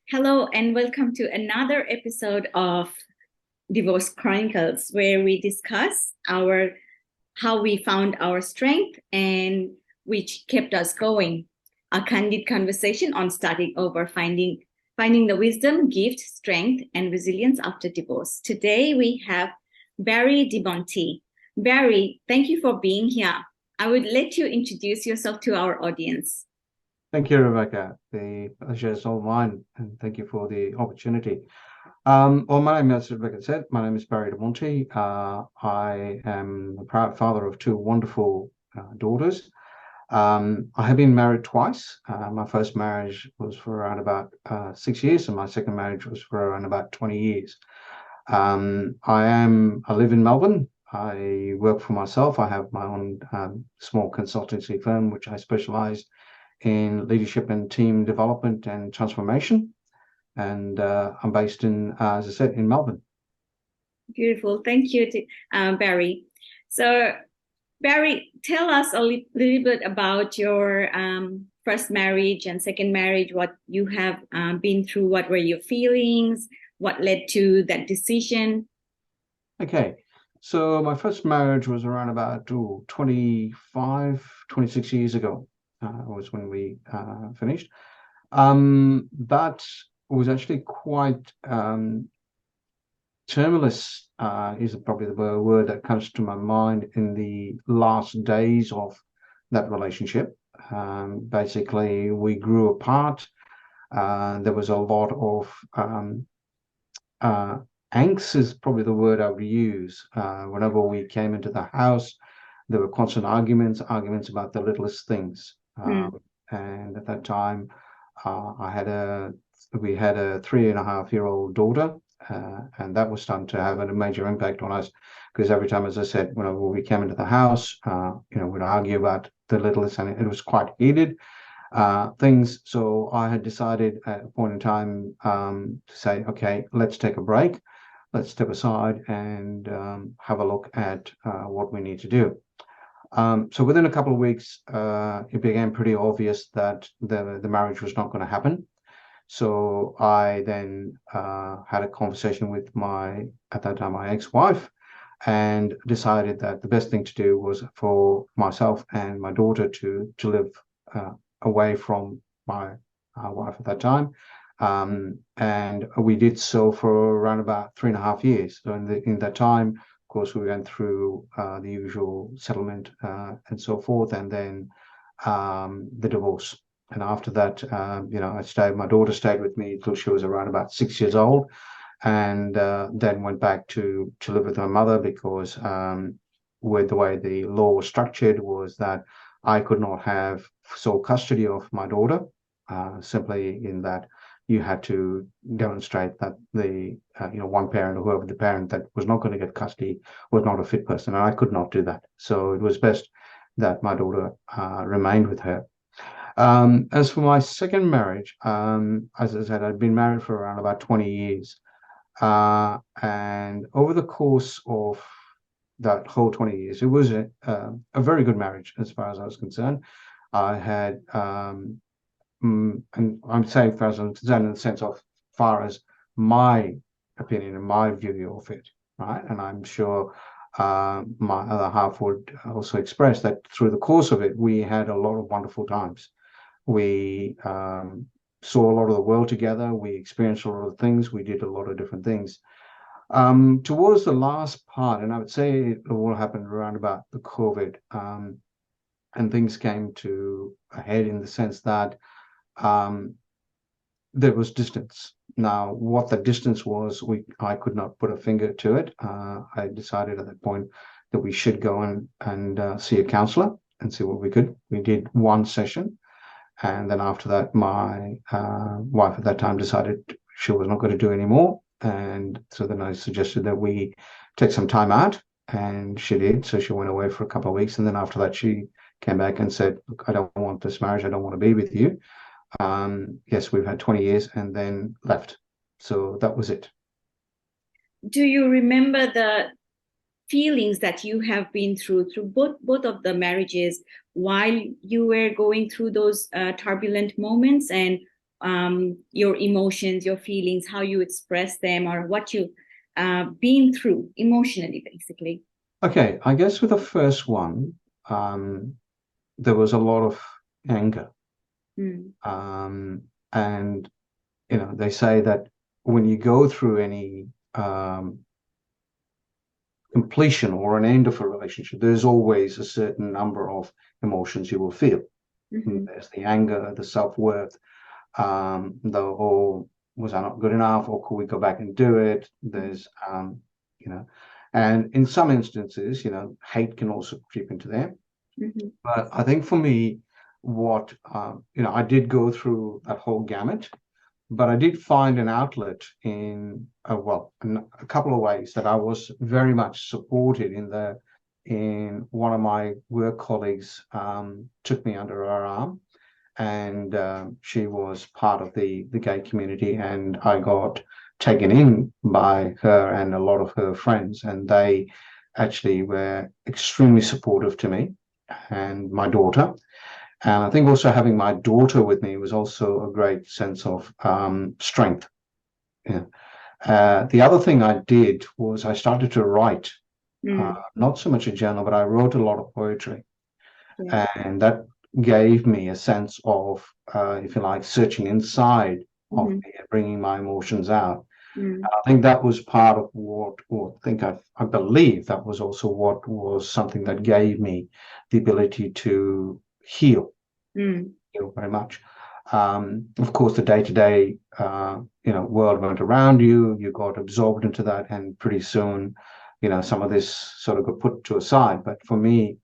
Hello and welcome to another episode of Divorce Chronicles, where we discuss our how we found our strength and which kept us going. A candid conversation on starting over, finding the wisdom, gift, strength, and resilience after divorce. Today we have Barry DeMonte. Barry, thank you for being here. I would let you introduce yourself to our audience. Thank you, Rebecca. The pleasure is all mine, and thank you for the opportunity. Well, my name, as Rebecca said, my name is Barry De Monte. I am the proud father of two wonderful daughters. I have been married twice. My first marriage was for around about 6 years, and my second marriage was for around about 20 years. I live in Melbourne. I work for myself. I have my own small consultancy firm, which I specialize in leadership and team development and transformation. And I'm based in, as I said, in Melbourne. Beautiful. Thank you, Barry. So, Barry, tell us a little bit about your first marriage and second marriage, what you have been through, what were your feelings, what led to that decision? Okay. So my first marriage was around about 25, 26 years ago, was when we finished. That was actually quite tumultuous, is probably the word that comes to my mind in the last days of that relationship. Basically, we grew apart. There was a lot of uh, angst is probably the word I would use. Whenever we came into the house, there were constant arguments about the littlest things. Mm. And at that time, we had a 3.5-year-old daughter, and that was starting to have a major impact on us because every time, as I said, whenever we came into the house, we'd argue about the littlest, and it was quite heated things. So I had decided at a point in time to say, okay, let's take a break. Let's step aside and have a look at what we need to do. So within a couple of weeks, it became pretty obvious that the marriage was not going to happen. So I then had a conversation with at that time, my ex-wife, and decided that the best thing to do was for myself and my daughter to live away from my wife at that time. And we did so for around about 3.5 years. So in that time, of course, we went through the usual settlement and so forth, and then the divorce. And after that, my daughter stayed with me until she was around about 6 years old, and then went back to live with her mother because with the way the law was structured was that I could not have sole custody of my daughter, simply in that you had to demonstrate that the one parent or whoever the parent that was not going to get custody was not a fit person, and I could not do that. So it was best that my daughter remained with her. As for my second marriage, as I said, I'd been married for around about 20 years. And over the course of that whole 20 years, it was a very good marriage as far as I was concerned. I had, and I'm saying as far as I'm concerned in the sense of far as my opinion and my view of it, right? And I'm sure my other half would also express that through the course of it, we had a lot of wonderful times. We saw a lot of the world together. We experienced a lot of things. We did a lot of different things. Towards the last part, and I would say it all happened around about the COVID, and things came to a head in the sense that there was distance. Now, what the distance was, I could not put a finger to it. I decided at that point that we should go and see a counselor and see what we could. We did one session. And then after that, my wife at that time decided she was not going to do any more. And so then I suggested that we take some time out, and she did. So she went away for a couple of weeks. And then after that, she came back and said, look, I don't want this marriage. I don't want to be with you. Yes, we've had 20 years, and then left. So that was it. Do you remember the feelings that you have been through both of the marriages while you were going through those turbulent moments, and your emotions, your feelings, how you express them, or what you been through emotionally, basically. Okay, I guess with the first one, there was a lot of anger. Mm. And they say that when you go through any completion or an end of a relationship, there's always a certain number of emotions you will feel. Mm-hmm. There's the anger, the self-worth, the oh, was I not good enough, or could we go back and do it? There's and in some instances, hate can also creep into there. Mm-hmm. But I think for me, what I did go through that whole gamut, but I did find an outlet in in a couple of ways that I was very much supported in one of my work colleagues took me under her arm, and she was part of the gay community, and I got taken in by her and a lot of her friends, and they actually were extremely supportive to me and my daughter. And I think also having my daughter with me was also a great sense of strength. Yeah. The other thing I did was I started to write, not so much a journal, but I wrote a lot of poetry. Yeah. And that gave me a sense of, if you like, searching inside of Mm-hmm. me and bringing my emotions out. Mm. I think that was part of what, or I believe that was also what was something that gave me the ability to heal. Mm. Very much. Of course, the day-to-day, world went around you. You got absorbed into that, and pretty soon, some of this sort of got put to a side. But for me,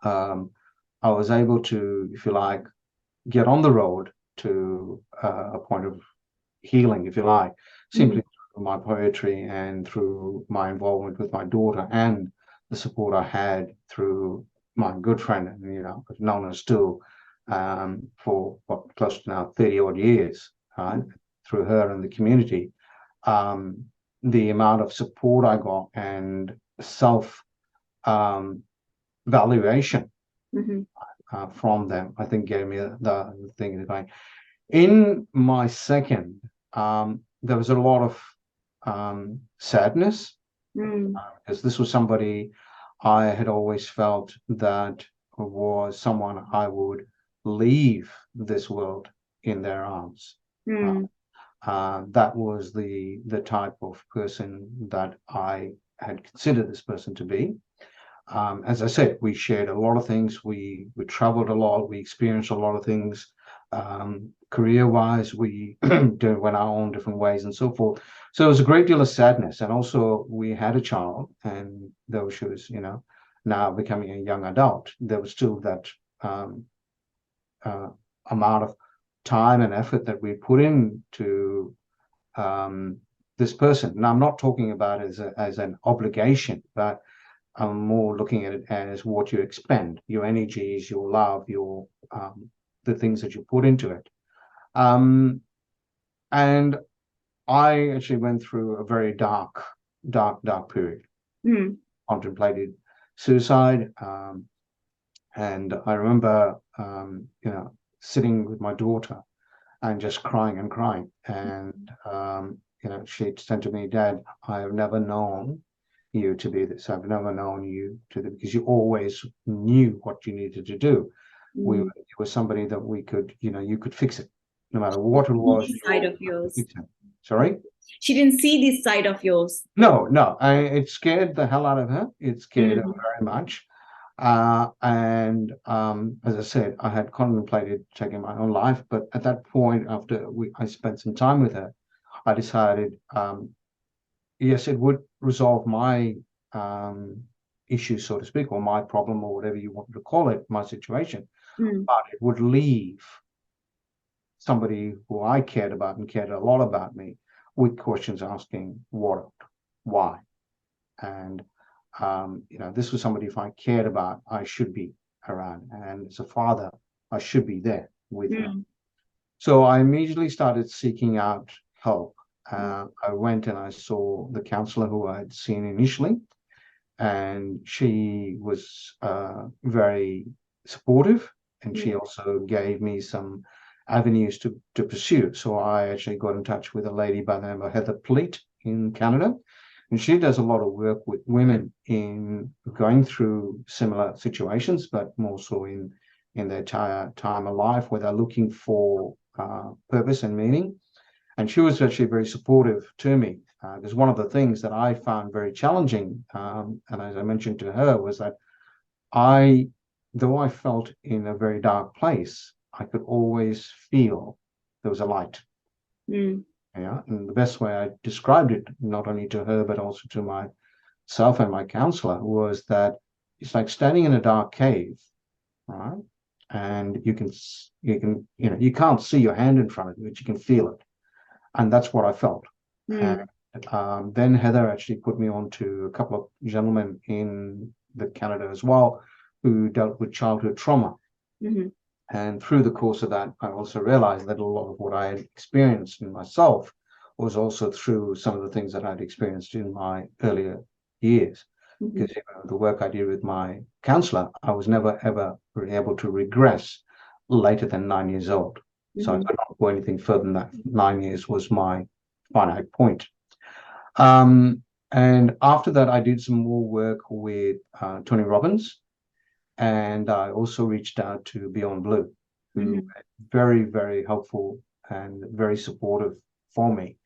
I was able to, if you like, get on the road to a point of healing, if you like, Mm. simply through my poetry and through my involvement with my daughter and the support I had through my good friend, and known as still for what, close to now 30 odd years, right? Through her and the community. Um, the amount of support I got and self valuation Mm-hmm. from them, I think gave me the thing that in my second, there was a lot of sadness, Mm. because this was somebody I had always felt that was someone I would leave this world in their arms. Mm. That was the type of person that I had considered this person to be. As I said, we shared a lot of things. We traveled a lot. We experienced a lot of things. Career-wise, we went our own different ways and so forth. So it was a great deal of sadness. And also, we had a child, and though she was, now becoming a young adult, there was still that um, uh, amount of time and effort that we put into this person. And I'm not talking about it as an obligation, but I'm more looking at it as what you expend, your energies, your love, your the things that you put into it. And I actually went through a very dark period. Mm. Contemplated suicide, and I remember, sitting with my daughter and just crying and crying. And she said to me, "Dad, I have never known you to be this. I've never known you to because you always knew what you needed to do. Mm. You were somebody that we could, you could fix it, no matter what it was. This side of yours. Sorry? She didn't see this side of yours. No. It scared the hell out of her. It scared her Mm. very much. And as I said, I had contemplated taking my own life, but at that point, after I spent some time with her, I decided, yes, it would resolve my issue, so to speak, or my problem, or whatever you want to call it, my situation, Mm. but it would leave somebody who I cared about and cared a lot about me with questions asking what, why, and this was somebody, if I cared about, I should be around, and as a father, I should be there with her. Mm. So I immediately started seeking out help. I went and I saw the counselor who I had seen initially, and she was very supportive, and she also gave me some avenues to pursue. So I actually got in touch with a lady by the name of Heather Pleat in Canada, and she does a lot of work with women in going through similar situations, but more so in their time of life where they're looking for purpose and meaning. And she was actually very supportive to me, because one of the things that I found very challenging, and as I mentioned to her, was that though I felt in a very dark place, I could always feel there was a light. Mm. Yeah, and the best way I described it, not only to her but also to myself and my counselor, was that it's like standing in a dark cave, right? And you you can't see your hand in front of you, but you can feel it, and that's what I felt. Mm. And then Heather actually put me on to a couple of gentlemen in Canada as well, who dealt with childhood trauma. Mm-hmm. And through the course of that, I also realized that a lot of what I had experienced in myself was also through some of the things that I'd experienced in my earlier years. Mm-hmm. Because the work I did with my counselor, I was never ever really able to regress later than 9 years old. So I Mm-hmm. could not go anything further than that. 9 years was my finite point. And after that, I did some more work with Tony Robbins, and I also reached out to Beyond Blue, who Mm-hmm. were very, very helpful and very supportive for me.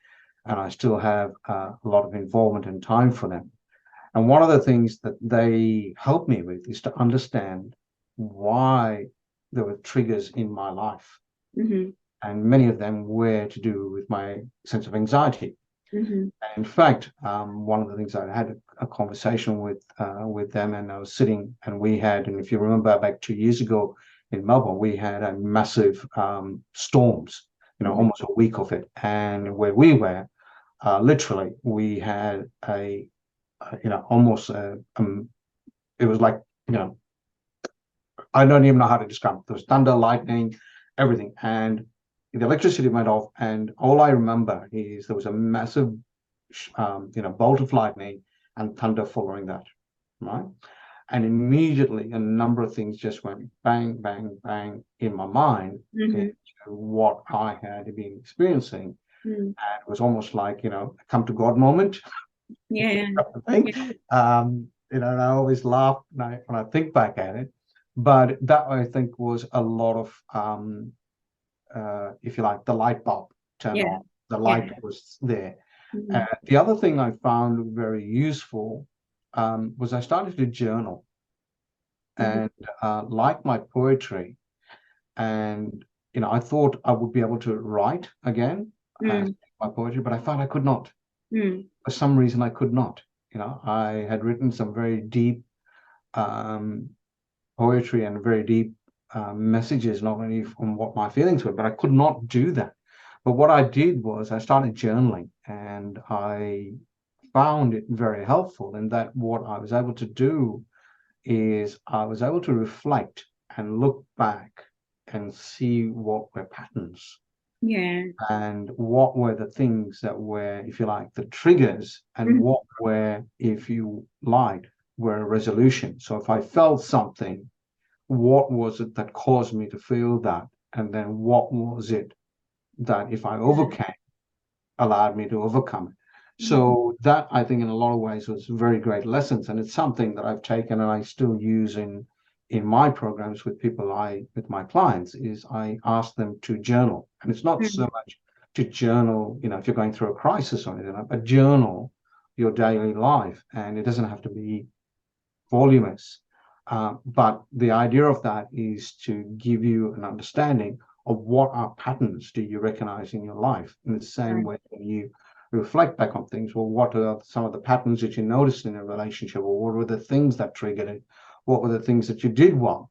And I still have a lot of involvement and time for them. And one of the things that they help me with is to understand why there were triggers in my life. Mm-hmm. And many of them were to do with my sense of anxiety. Mm-hmm. In fact, one of the things I had a conversation with them, and I was sitting, and we had, and if you remember back 2 years ago in Melbourne, we had a massive storms, Mm-hmm. almost a week of it, and where we were, literally, we had almost it was like, I don't even know how to describe it. There was thunder, lightning, everything, and the electricity went off, and all I remember is there was a massive bolt of lightning and thunder following that, right? And immediately a number of things just went bang, bang, bang in my mind into what I had been experiencing. Mm-hmm. And it was almost like, a come to God moment. Yeah. Thing. And I always laugh when I think back at it. But that, I think, was a lot of, if you like, the light bulb turned Yeah. on. The Yeah. light was there. Mm-hmm. The other thing I found very useful was I started to journal, Mm-hmm. and like my poetry, and I thought I would be able to write again Mm-hmm. my poetry, but I found I could not. Mm-hmm. For some reason, I could not. I had written some very deep um, poetry and very deep messages, not only from what my feelings were, but I could not do that. But what I did was I started journaling, and I found it very helpful in that what I was able to do is I was able to reflect and look back and see what were patterns Yeah. and what were the things that were, if you like, the triggers, and Mm-hmm. what were, if you like, were a resolution. So if I felt something, what was it that caused me to feel that? And then what was it that, if I overcame, allowed me to overcome it? So that, I think, in a lot of ways was very great lessons, and it's something that I've taken and I still use in my programs with with my clients. Is I ask them to journal, and it's not so much to journal, if you're going through a crisis or anything like that, but journal your daily life, and it doesn't have to be voluminous. But the idea of that is to give you an understanding of what are patterns do you recognize in your life. In the same way, when you reflect back on things, well, what are some of the patterns that you noticed in a relationship, or what were the things that triggered it? What were the things that you did well?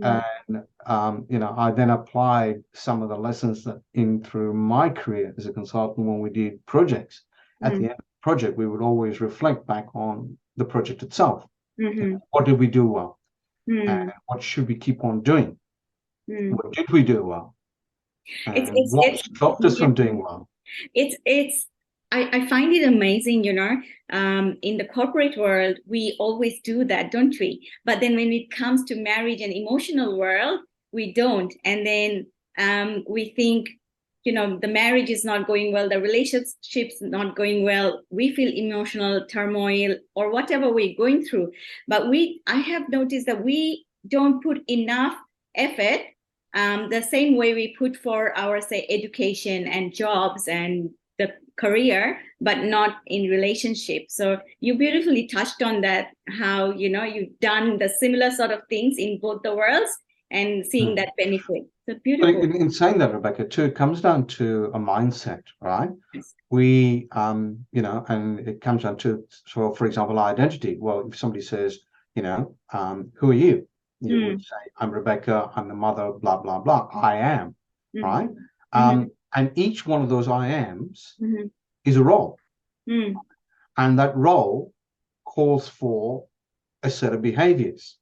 And I then applied some of the lessons that through my career as a consultant when we did projects. At the end of the project, we would always reflect back on the project itself. Mm-hmm. What did we do well? And Mm-hmm. what should we keep on doing? Mm-hmm. What did we do well? It's And it's what it's stopped us yeah. from doing well? It's I find it amazing, in the corporate world, we always do that, don't we? But then when it comes to marriage and emotional world, we don't. And then we think, the marriage is not going well, the relationship's not going well, we feel emotional turmoil or whatever we're going through. But I have noticed that we don't put enough effort, the same way we put for our, say, education and jobs and the career, but not in relationship. So you beautifully touched on that, how, you've done the similar sort of things in both the worlds and seeing that benefit. So But beautiful. in saying that, Rebecca, too, it comes down to a mindset, right? Yes. We, and it comes down to, so for example, identity. Well, if somebody says, who are you? You would say, I'm Rebecca, I'm the mother, blah, blah, blah. I am, right? And each one of those I ams is a role. And that role calls for a set of behaviors,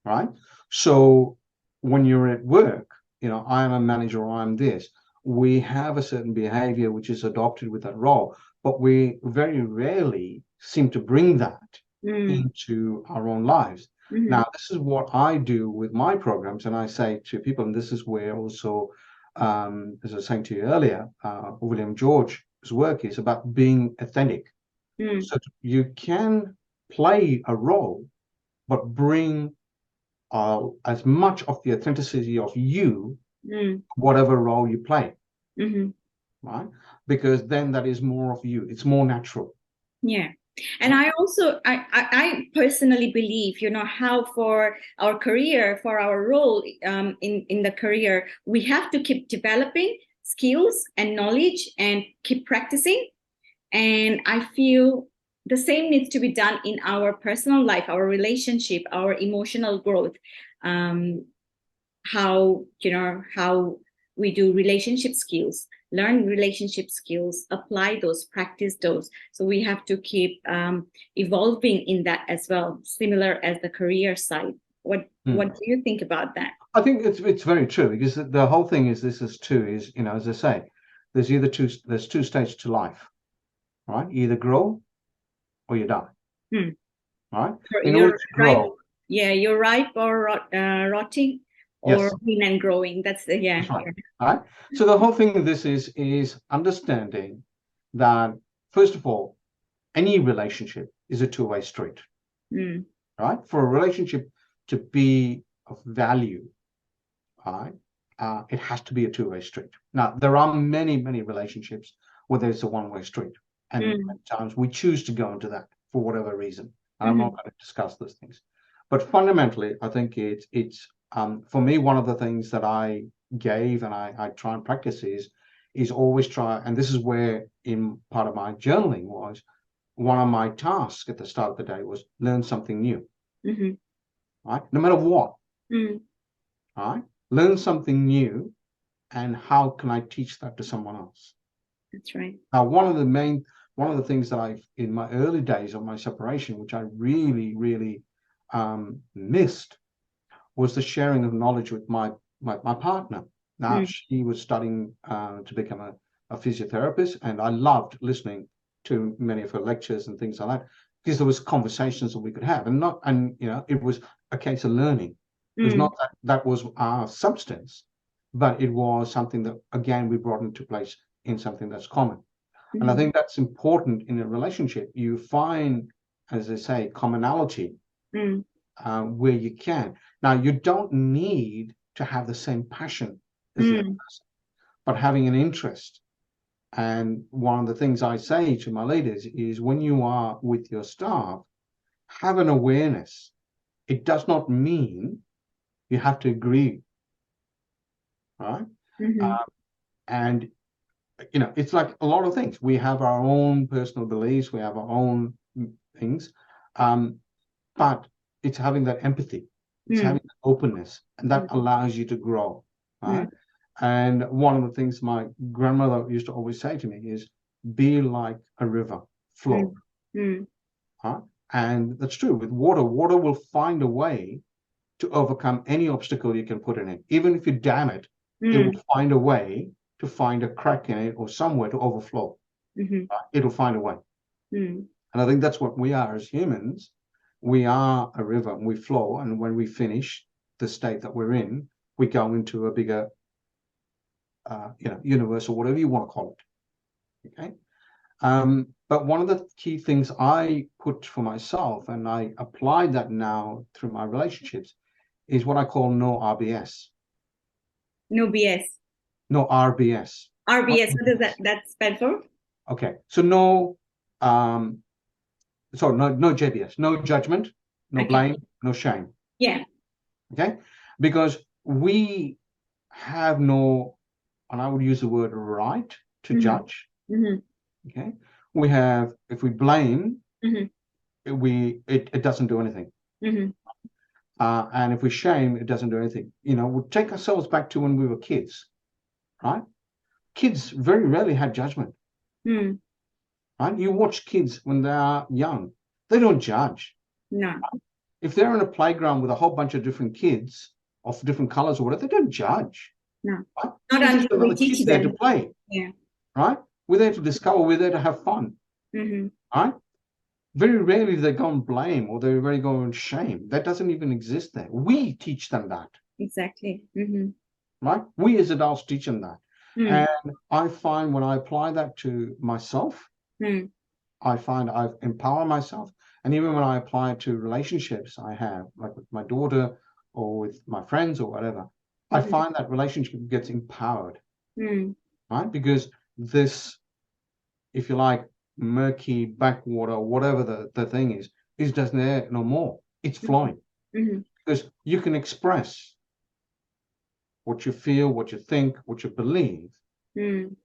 right? So when you're at work, I am a manager, or I'm this, we have a certain behavior which is adopted with that role, but we very rarely seem to bring that into our own lives. Now, this is what I do with my programs, and I say to people, and this is where also, as I was saying to you earlier, William George's work is about being authentic. So you can play a role, but bring as much of the authenticity of you, whatever role you play, right? Because then that is more of you. It's more natural. Yeah. And I also, I personally believe, how for our career, for our role in the career, we have to keep developing skills and knowledge and keep practicing. And I feel the same needs to be done in our personal life, our relationship, our emotional growth. How we do relationship skills, learn relationship skills, apply those, practice those. So we have to keep evolving in that as well, similar as the career side. What do you think about that? I think it's very true, because the whole thing is, as I say, there's two stages to life, right? You either grow or you die, right? In order to grow, you're ripe or rotting, or green and growing. That's the That's right. Right. So the whole thing of this is understanding that, first of all, any relationship is a two-way street, right? For a relationship to be of value, right, it has to be a two-way street. Now, there are many, many relationships where there's a one-way street, and at times we choose to go into that for whatever reason. And I'm not going to discuss those things, but fundamentally, I think it's for me, one of the things that I gave and I try and practice is always try, and this is where in part of my journaling was, one of my tasks at the start of the day was learn something new, right? No matter what, right? Learn something new, and how can I teach that to someone else? That's right. Now, one of the things that I've, in my early days of my separation, which I really, really missed, was the sharing of knowledge with my partner. Now, she was studying to become a physiotherapist, and I loved listening to many of her lectures and things like that, because there was conversations that we could have, and it was a case of learning. It was not that was our substance, but it was something that, again, we brought into place in something that's common. And I think that's important in a relationship. You find, as I say, commonality where you can. Now, you don't need to have the same passion as the other person, but having an interest. And one of the things I say to my leaders is, when you are with your staff, have an awareness. It does not mean you have to agree, right? And it's like a lot of things. We have our own personal beliefs, we have our own things, but it's having that empathy, it's having that openness, and that allows you to grow, right? And one of the things my grandmother used to always say to me is, be like a river, flow. Right? And that's true with water. Water will find a way to overcome any obstacle you can put in it. Even if you dam it, it will find a way to find a crack in it or somewhere to overflow. Right? It'll find a way. And I think that's what we are as humans. We are a river, and we flow. And when we finish the state that we're in, we go into a bigger universe or whatever you want to call it. Okay. But one of the key things I put for myself, and I applied that now through my relationships, is what I call no RBS. No BS. No RBS. RBS. What does that stand for? Okay. So no JBS, no judgment, no blame, no shame. Yeah. Okay. Because we have no, and I would use the word right to judge. Okay. We have, if we blame, it doesn't do anything. And if we shame, it doesn't do anything. We'll take ourselves back to when we were kids, right? Kids very rarely had judgment. Right? You watch kids when they are young, they don't judge. No. If they're in a playground with a whole bunch of different kids of different colors or whatever, they don't judge. No. Right? Not until we teach them. There to play. Yeah. Right? We're there to discover, we're there to have fun. Right? Very rarely they go and blame or they very go and shame. That doesn't even exist there. We teach them that. Exactly. Right? We as adults teach them that. And I find when I apply that to myself, I find I empower myself. And even when I apply it to relationships I have, like with my daughter or with my friends or whatever, I find that relationship gets empowered. Right? Because this, if you like, murky backwater, whatever the thing is just there no more. It's flowing. Because you can express what you feel, what you think, what you believe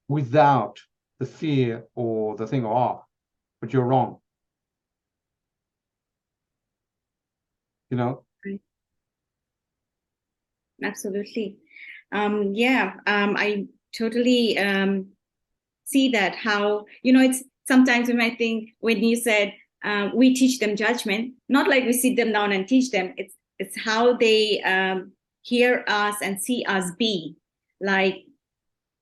without the fear or the thing, but you're wrong. Absolutely. I totally see that, how, it's sometimes we might think, when you said we teach them judgment, not like we sit them down and teach them. It's how they hear us and see us be. Like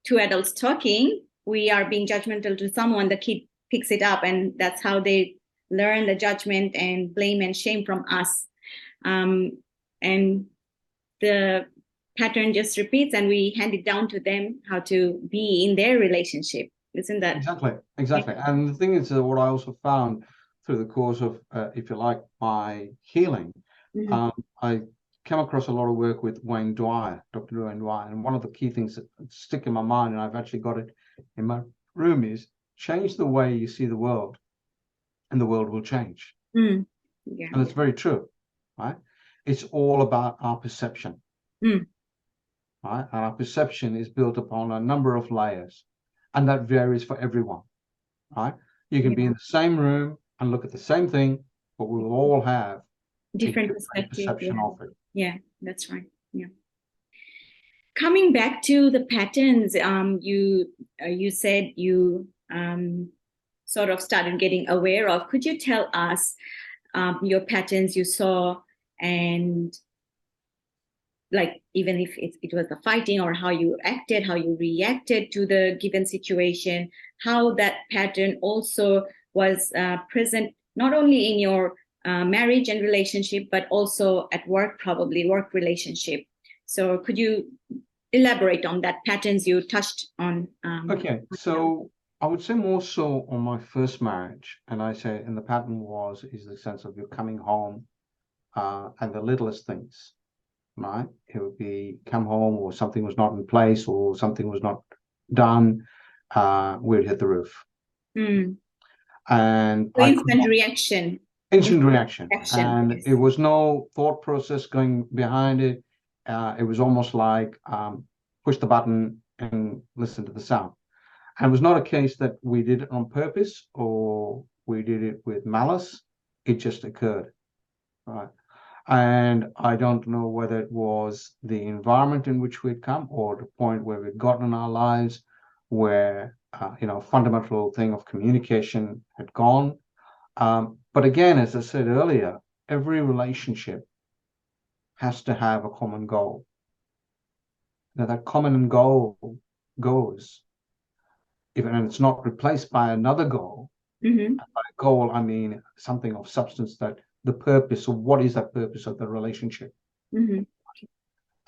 two adults talking, we are being judgmental to someone, the kid picks it up, and that's how they learn the judgment and blame and shame from us. And the pattern just repeats, and we hand it down to them how to be in their relationship. Isn't that? Exactly. Yeah. And the thing is, what I also found through the course of, if you like, my healing, I came across a lot of work with Dr. Wayne Dwyer. And one of the key things that stick in my mind, and I've actually got it in my room, is change the way you see the world, and the world will change. Yeah. And it's very true, right? It's all about our perception. Right? And our perception is built upon a number of layers, and that varies for everyone. Right? You can be in the same room and look at the same thing, but we will all have different perception of it. Yeah, that's right. Yeah. Coming back to the patterns, you said you sort of started getting aware of. Could you tell us your patterns you saw, and like, even if it was the fighting, or how you acted, how you reacted to the given situation, how that pattern also was present not only in your marriage and relationship, but also at work, probably work relationship. So could you elaborate on that patterns you touched on? Okay, so I would say more so on my first marriage, and I say, and the pattern is the sense of you coming home and the littlest things. Right? It would be come home, or something was not in place, or something was not done. We'd hit the roof. And instant reaction. And yes. It was no thought process going behind it. It was almost like push the button and listen to the sound. And it was not a case that we did it on purpose or we did it with malice. It just occurred. Right? And I don't know whether it was the environment in which we'd come, or the point where we'd gotten in our lives where, fundamental thing of communication had gone. But again, as I said earlier, every relationship has to have a common goal. Now, that common goal goes, even if it's not replaced by another goal. By goal, I mean something of substance, that the purpose of what is that purpose of the relationship.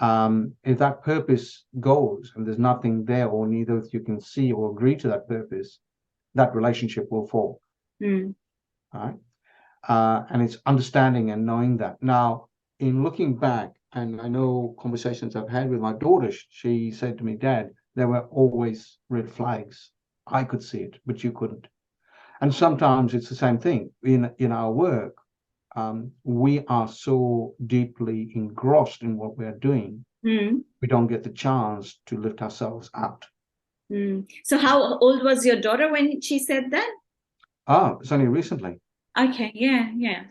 if that purpose goes and there's nothing there, or neither of you can see or agree to that purpose, that relationship will fall. Mm. Right? And it's understanding and knowing that. Now, in looking back, and I know conversations I've had with my daughter, she said to me, Dad, there were always red flags. I could see it, but you couldn't. And sometimes it's the same thing in our work. We are so deeply engrossed in what we're doing, Mm. we don't get the chance to lift ourselves out. Mm. So how old was your daughter when she said that? It's only recently. Okay, yeah, yeah.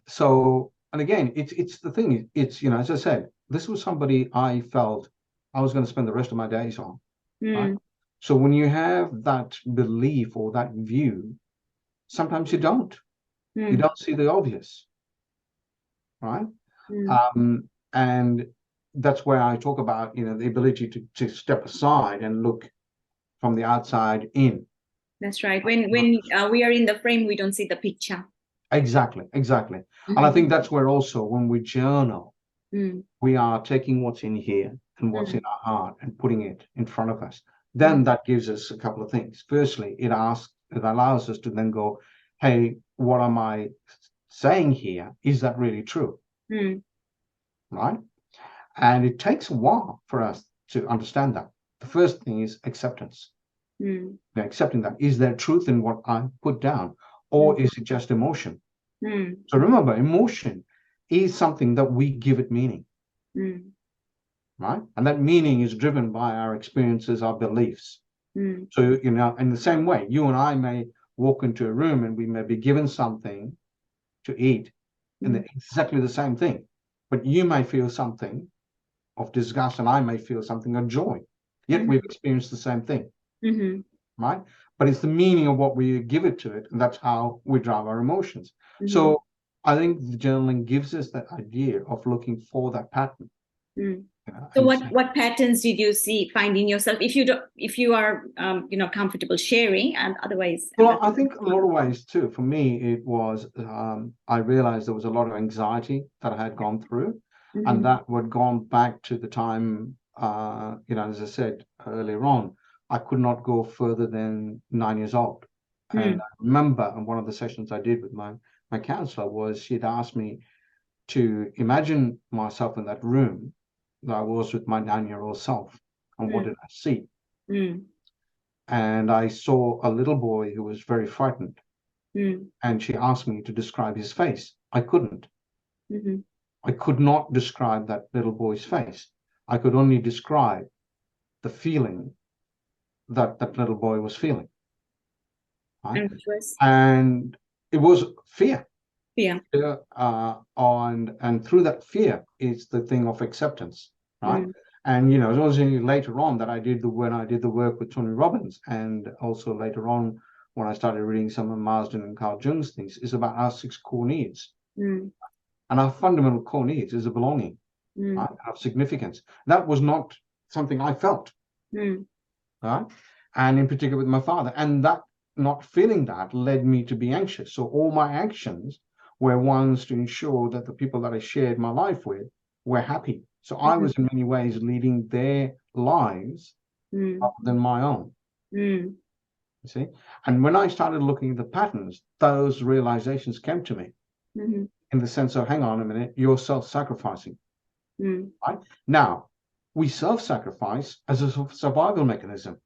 So, and again, it's the thing, it's, as I said, this was somebody I felt I was going to spend the rest of my days on, right? Mm. So when you have that belief or that view, sometimes you don't Mm. see the obvious, right? Mm. And that's where I talk about, the ability to step aside and look from the outside in. That's right. When we are in the frame, we don't see the picture. Exactly. And I think that's where also when we journal, Mm. we are taking what's in here and what's Mm. in our heart and putting it in front of us. Then that gives us a couple of things. Firstly, it allows us to then go, hey, what am I saying here? Is that really true? Mm. Right? And it takes a while for us to understand that. The first thing is acceptance. Mm. Accepting that. Is there truth in what I put down? Or is it just emotion? Mm. So remember, emotion is something that we give it meaning. Mm. Right? And that meaning is driven by our experiences, our beliefs. Mm. So, in the same way, you and I may walk into a room and we may be given something to eat, and exactly the same thing. But you may feel something of disgust, and I may feel something of joy. Yet we've experienced the same thing. Mm-hmm. Right? But it's the meaning of what we give it to it, and that's how we drive our emotions. Mm-hmm. So I think the journaling gives us that idea of looking for that pattern. Mm. So what patterns did you find in yourself? If you are comfortable sharing, and otherwise. Well, I think a lot of ways too. For me, it was I realized there was a lot of anxiety that I had gone through, and that would gone back to the time, as I said earlier on, I could not go further than 9 years old. And I remember in one of the sessions I did with my counselor was she'd asked me to imagine myself in that room that I was with my 9-year-old self, and what did I see? And I saw a little boy who was very frightened. And she asked me to describe his face. I couldn't. I could not describe that little boy's face. I could only describe the feeling that that little boy was feeling. Right? And it was fear. Yeah. And through that fear is the thing of acceptance. Right? And it was only later on that when I did the work with Tony Robbins, and also later on when I started reading some of Marsden and Carl Jung's things, is about our 6 core needs. And our fundamental core needs is a belonging, right? Of significance. That was not something I felt, right? And in particular with my father. And that not feeling that led me to be anxious. So all my actions were ones to ensure that the people that I shared my life with were happy. So I was in many ways leading their lives rather than my own. You see? And when I started looking at the patterns, those realizations came to me in the sense of, hang on a minute, you're self-sacrificing. Right? Now, we self-sacrifice as a survival mechanism.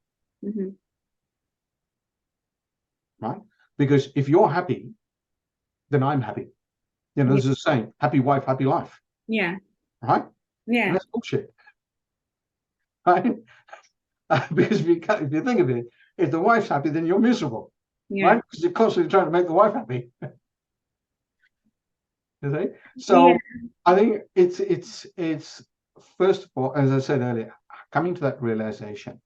Right? Because if you're happy, then I'm happy. There's a saying, happy wife, happy life. Yeah. Right? Yeah. And that's bullshit. Right? Because if you think of it, if the wife's happy, then you're miserable. Yeah. Right? Because you're constantly trying to make the wife happy. You see? So I think it's first of all, as I said earlier, coming to that realization.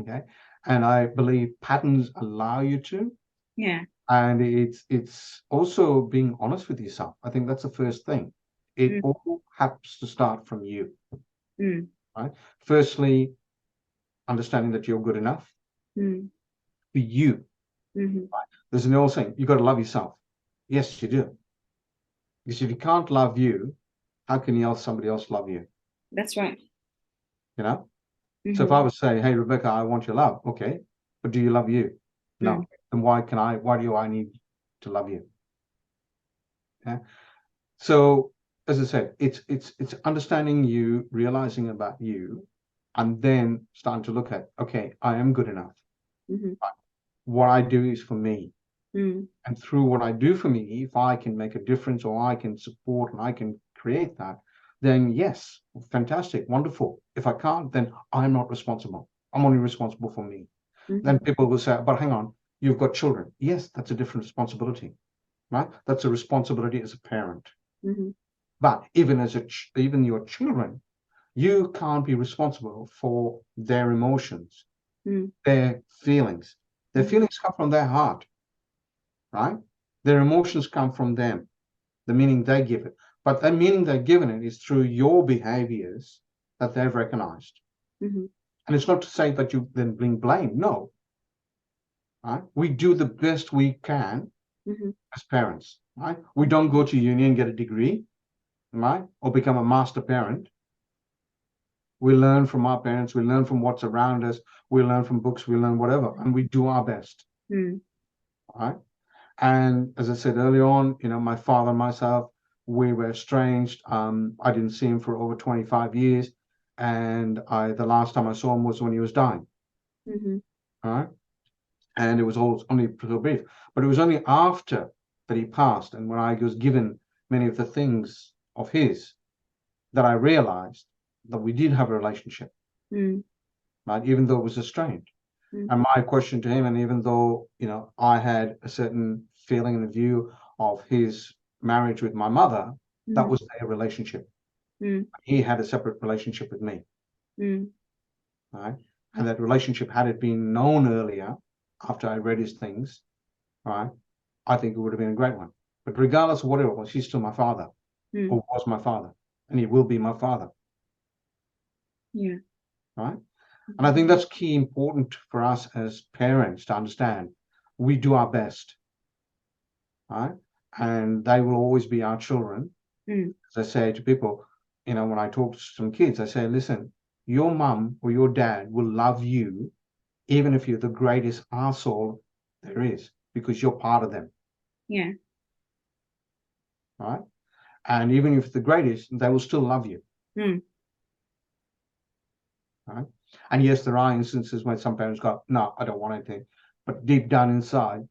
Okay. And I believe patterns allow you to. Yeah. And it's also being honest with yourself. I think that's the first thing. It all has to start from you. Right? Firstly, understanding that you're good enough for you. Right? There's an old saying, you've got to love yourself. Yes, you do. Because if you can't love you, how can somebody else love you? That's right. You know? Mm-hmm. So if I was saying, hey, Rebecca, I want your love. Okay. But do you love you? No. Then why do I need to love you? Yeah. So as I said, it's understanding you, realizing about you, and then starting to look at, okay, I am good enough. Mm-hmm. What I do is for me. Mm. And through what I do for me, if I can make a difference or I can support and I can create that, then yes, fantastic, wonderful. If I can't, then I'm not responsible. I'm only responsible for me. Mm-hmm. Then people will say, but hang on, you've got children. Yes, that's a different responsibility, right? That's a responsibility as a parent. Mm-hmm. But even even your children, you can't be responsible for their emotions, their feelings. Their feelings come from their heart, right? Their emotions come from them, the meaning they give it. But the meaning they're given it is through your behaviors that they've recognized. Mm-hmm. And it's not to say that you then bring blame. No. Right? We do the best we can as parents. Right? We don't go to uni and get a degree, right? Or become a master parent. We learn from our parents, we learn from what's around us, we learn from books, we learn whatever, and we do our best. Right? And as I said earlier on, my father and myself, we were estranged. I didn't see him for over 25 years. And the last time I saw him was when he was dying. All right. And it was only so brief. But it was only after that he passed and when I was given many of the things of his that I realized that we did have a relationship, right? Even though it was estranged. And my question to him, and even though, I had a certain feeling and view of his marriage with my mother, that was their relationship. He had a separate relationship with me. Right? And that relationship, had it been known earlier, after I read his things, right, I think it would have been a great one. But regardless of what it was, he's still my father, or was my father, and he will be my father. Yeah. Right? And I think that's key important for us as parents to understand. We do our best, right? And they will always be our children. As I say to people, when I talk to some kids, I say, listen, your mum or your dad will love you even if you're the greatest arsehole there is, because you're part of them. Yeah. Right? And even if the greatest, they will still love you. Right? And yes, there are instances when some parents go, no, I don't want anything. But deep down inside,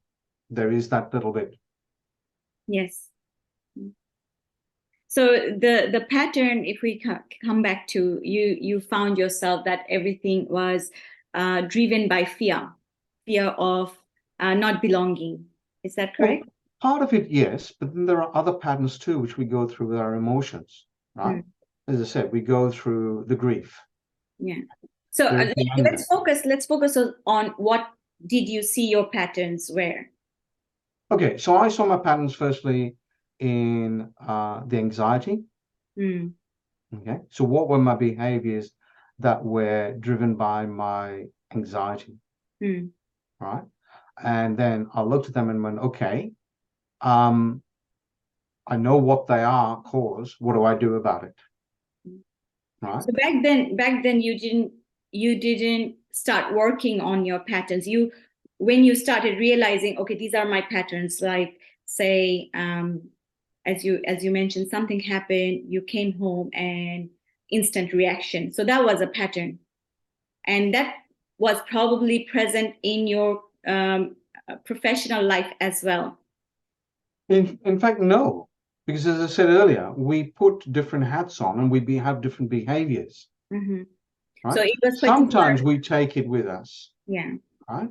there is that little bit. Yes. So the pattern, if we come back to you found yourself that everything was driven by fear of not belonging. Is that correct? Well, part of it, yes, but then there are other patterns too, which we go through with our emotions, right? As I said, we go through the grief. Yeah. So let's focus on what did you see your patterns were? Okay, so I saw my patterns firstly in the anxiety. Okay, so what were my behaviors that were driven by my anxiety? Right? And then I looked at them and went, okay, I know what they are caused. What do I do about it? Right. So back then you didn't start working on your patterns. When you started realizing, okay, these are my patterns, like say, as you mentioned, something happened, you came home and instant reaction. So that was a pattern. And that was probably present in your professional life as well. In fact, no, because as I said earlier, we put different hats on and we have different behaviors. Right? So it was sometimes we take it with us. Yeah. Right?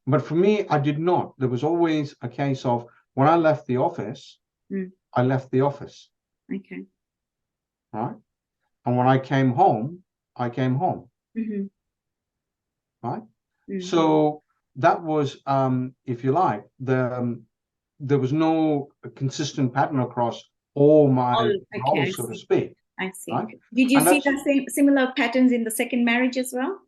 But for me, I did not. There was always a case of when I left the office, I left the office. Okay. Right? And when I came home, I came home. Right? So that was, if you like, there was no consistent pattern across all my roles, so to speak. I see. Right? Did you see the similar patterns in the second marriage as well?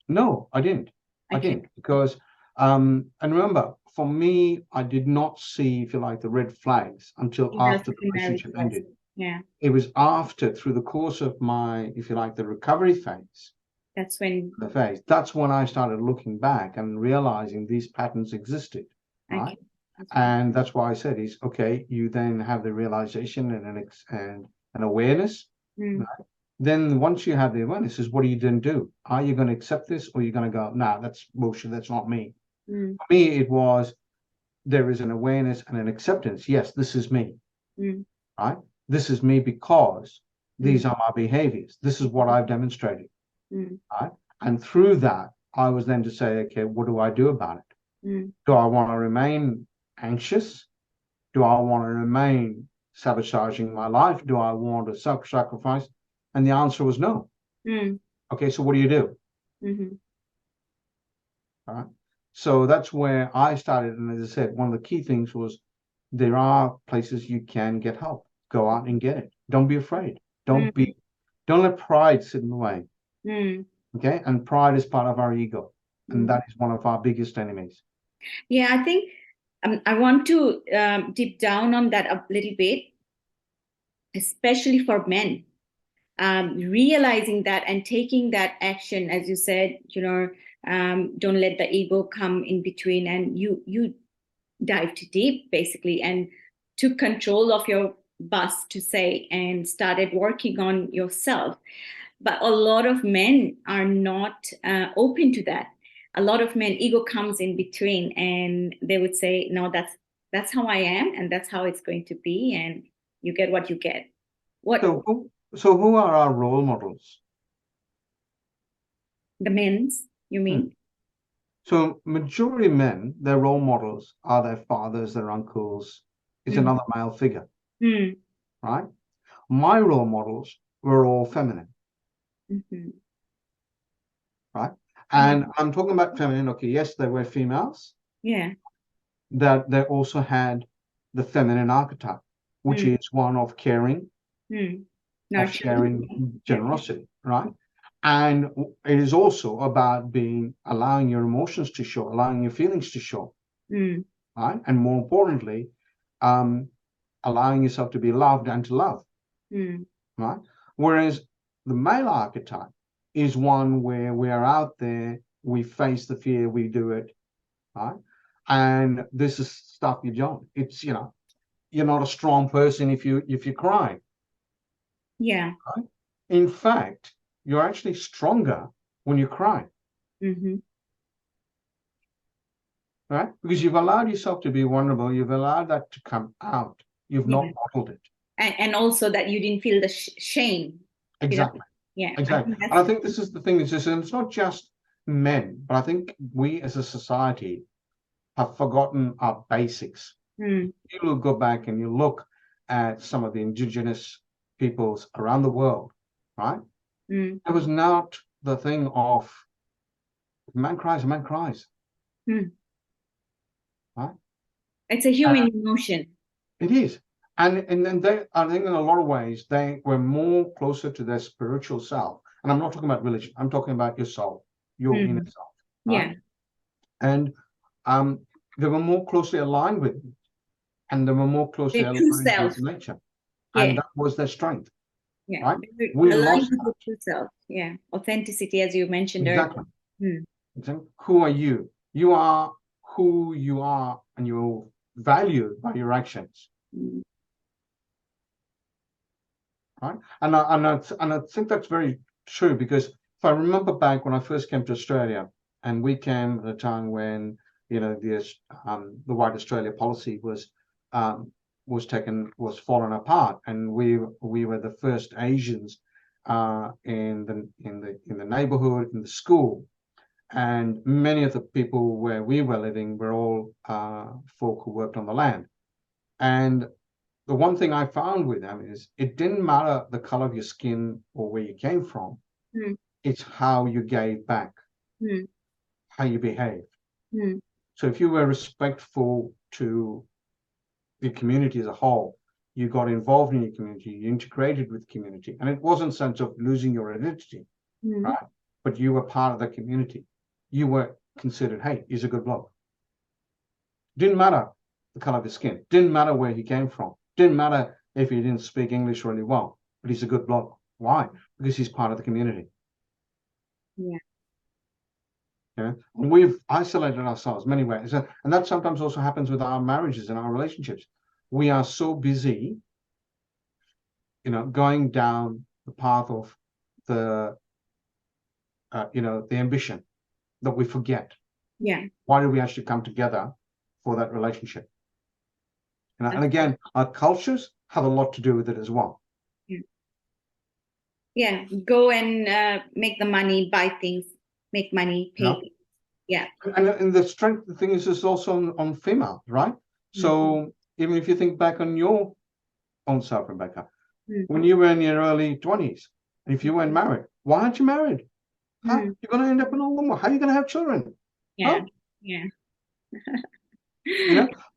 No, I didn't. I didn't, because and remember, for me, I did not see, if you like, the red flags until after the relationship ended. Yeah. It was after, through the course of my, if you like, the recovery phase, That's when. that's when I started looking back and realizing these patterns existed, right? Okay. That's right. And that's why I said is okay, you then have the realization and an awareness. Mm. Right? Then once you have the awareness, is what are you going to do? Are you going to accept this, or are you going to go, nah, that's bullshit, that's not me? Mm. For me, it was, there is an awareness and an acceptance. Yes, this is me, Mm. right? This is me because these Mm. are my behaviors. This is what I've demonstrated, Mm. right? And through that, I was then to say, okay, what do I do about it? Mm. Do I want to remain anxious? Do I want to remain sabotaging my life? Do I want to self-sacrifice? And the answer was no. Mm. Okay, so what do you do? Mm-hmm. All right. So that's where I started. And as I said, one of the key things was there are places you can get help. Go out and get it. Don't be afraid. Mm. Don't let pride sit in the way. Mm. Okay. And pride is part of our ego. And Mm. that is one of our biggest enemies. Yeah, I think I want to deep down on that a little bit, especially for men. Realizing that and taking that action, as you said, don't let the ego come in between, and you dived deep basically and took control of your bus to say and started working on yourself. But a lot of men are not open to that. A lot of men, ego comes in between, and they would say, no, that's how I am, and that's how it's going to be, and you get what you get. What So who are our role models? the men's, you Hmm. mean? So majority men, their role models are their fathers, their uncles, is Mm. another male figure, Mm. right? My role models were all feminine, Mm-hmm. right? Yeah. And I'm talking about feminine. Okay, yes, they were females, Yeah. that they also had the feminine archetype, which Mm. is one of caring, Mm. of Nurturing. sharing, Yeah. generosity, right? And it is also about being, allowing your emotions to show, allowing your feelings to show, Mm. right? And more importantly, um, allowing yourself to be loved and to love, Mm. right? Whereas the male archetype is one where we are out there, we face the fear, we do it, right? And this is stuff you don't. It's, you're not a strong person if you cry. Yeah. Right? In fact, you're actually stronger when you cry, Mm-hmm. right? Because you've allowed yourself to be vulnerable. You've allowed that to come out. You've not Yeah. bottled it. And also that you didn't feel the shame. Exactly. Yeah. I Exactly. think And that's. I think this is the thing. And it's not just men, but I think we as a society have forgotten our basics. Mm. You will go back and you look at some of the indigenous peoples around the world, right? Mm. It was not the thing of if a man cries, a man cries, Mm. right? It's a human emotion. It is. And then they, I think in a lot of ways, they were more closer to their spiritual self. And I'm not talking about religion, I'm talking about your soul, your inner Mm. self, right? Yeah. And um, they were more closely aligned with it, and they were more closely The true aligned with self. nature. And Yeah. that was their strength, Yeah. right? We Aligned lost with that. the true self. Yeah. Authenticity, as you mentioned Exactly. earlier. Mm. Exactly. Who are you? You are who you are, and you're valued by your actions, Mm. right? And I think that's very true, because if I remember back when I first came to Australia, and we came at a time when the White Australia policy um, was falling apart, and we were the first Asians in the neighborhood, in the school, and many of the people where we were living were all folk who worked on the land. And the one thing I found with them is it didn't matter the color of your skin or where you came from. Mm. It's how you gave back, Mm. how you behaved. Mm. So if you were respectful to the community as a whole, you got involved in your community, you integrated with the community, and it wasn't a sense of losing your identity, Mm. right? But you were part of the community. You were considered, hey, he's a good bloke. Didn't matter the color of his skin. Didn't matter where he came from. Didn't matter if he didn't speak English really well, but he's a good bloke. Why? Because he's part of the community. Yeah. Yeah. And we've isolated ourselves many ways. And that sometimes also happens with our marriages and our relationships. We are so busy, going down the path of the, the ambition, that we forget. Yeah. Why do we actually come together for that relationship? And again, our cultures have a lot to do with it as well. Yeah. Go and make the money, buy things, make money, pay. Yeah. And the strength, the thing is also on female, right? So even if you think back on your own self, Rebecca, when you were in your early 20s, and if you weren't married, why aren't you married? Huh? You're going to end up an old woman. How are you going to have children? Yeah. Huh? Yeah.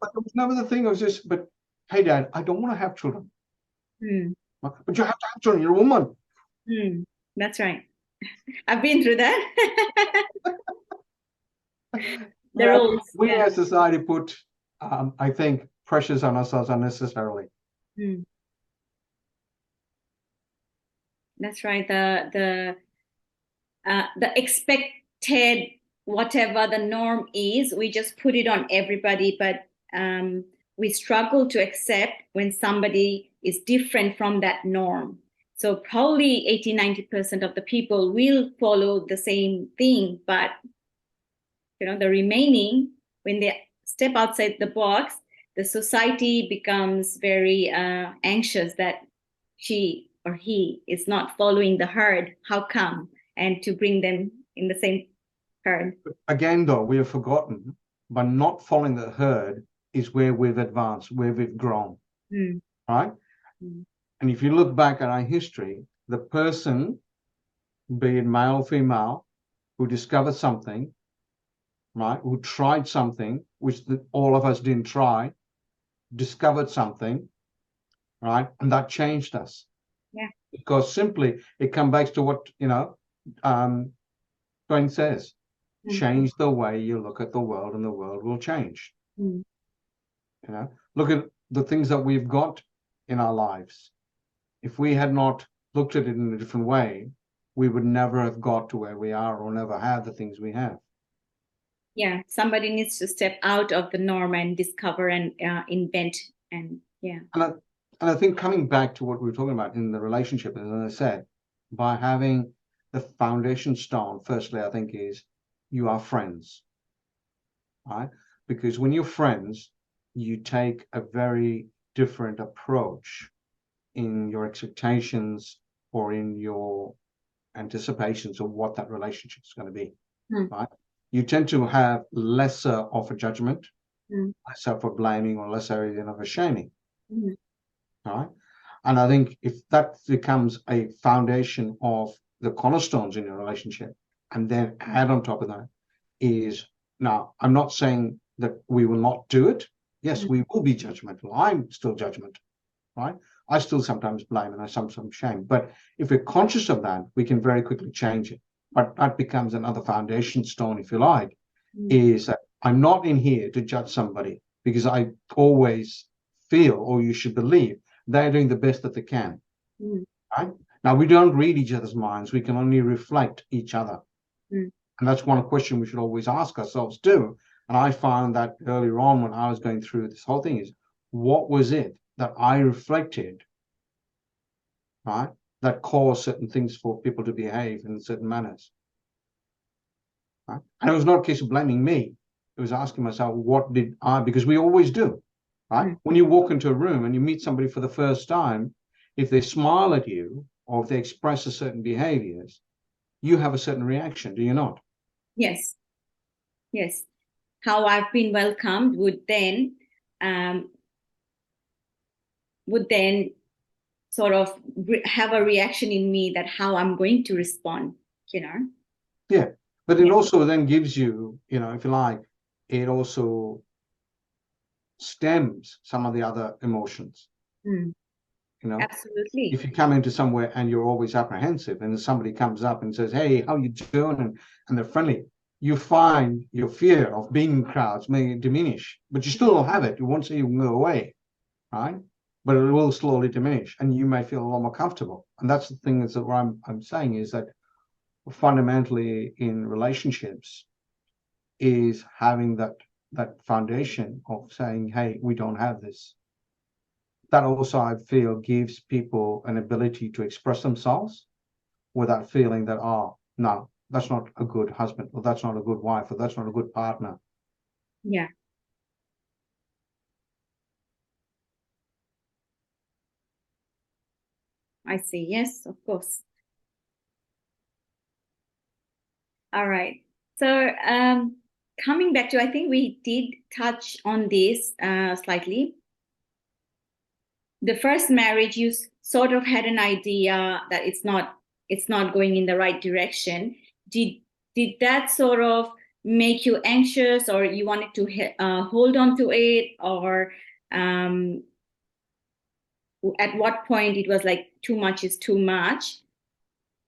But there was never the thing. It was just, but hey, Dad, I don't want to have children. But you have to have children. You're a woman. That's right. I've been through that. The rules. We as society put, I think, pressures on ourselves unnecessarily. That's right. The expected, whatever the norm is, we just put it on everybody, but we struggle to accept when somebody is different from that norm. So probably 80-90% of the people will follow the same thing, but the remaining, when they step outside the box, the society becomes very anxious that she or he is not following the herd. How come? And to bring them in the same herd. Again, though, we have forgotten, by not following the herd is where we've advanced, where we've grown, right? And if you look back at our history, the person, be it male or female, who discovered something, right, who tried something, which all of us didn't try, discovered something, right, and that changed us. Yeah. Because simply, it comes back to what, Twain says, change the way you look at the world and the world will change. Look at the things that we've got in our lives. If we had not looked at it in a different way, we would never have got to where we are or never have the things we have. Yeah, somebody needs to step out of the norm and discover and invent. And I think coming back to what we were talking about in the relationship, as I said, by having the foundation stone, firstly, I think is you are friends, right? Because when you're friends, you take a very different approach in your expectations or in your anticipations of what that relationship is going to be, right? You tend to have lesser of a judgment, lesser for blaming or lesser of a shaming, right? And I think if that becomes a foundation of the cornerstones in your relationship, and then add on top of that is, now, I'm not saying that we will not do it. Yes, we will be judgmental. I'm still judgmental, right? I still sometimes blame and I sometimes shame. But if we're conscious of that, we can very quickly change it. But that becomes another foundation stone, if you like, is that I'm not in here to judge somebody, because I always feel, or you should believe, they're doing the best that they can. Right? Now, we don't read each other's minds. We can only reflect each other. And that's one question we should always ask ourselves too. And I found that earlier on when I was going through this whole thing is, what was it that I reflected, right, that caused certain things for people to behave in certain manners? Right? And it was not a case of blaming me. It was asking myself, what did I, because we always do, right? When you walk into a room and you meet somebody for the first time, if they smile at you or if they express a certain behaviors, you have a certain reaction, do you not? Yes. Yes. How I've been welcomed would then sort of have a reaction in me that how I'm going to respond, Yeah. But it also then gives you, if you like, it also stems some of the other emotions. Absolutely. If you come into somewhere and you're always apprehensive and somebody comes up and says, hey, how you doing? And they're friendly, you find your fear of being in crowds may diminish, but you still have it. You won't say you can go away, right? but it will slowly diminish, and you may feel a lot more comfortable. And that's the thing is that what I'm saying is that fundamentally in relationships is having that foundation of saying, hey, we don't have this. That also, I feel, gives people an ability to express themselves without feeling that, oh, no, that's not a good husband, or that's not a good wife, or that's not a good partner. Yeah. I see. Yes, of course. All right. So, coming back to, I think we did touch on this slightly. The first marriage, you sort of had an idea that it's not going in the right direction. Did that sort of make you anxious, or you wanted to hold on to it, or um, at what point it was like too much is too much?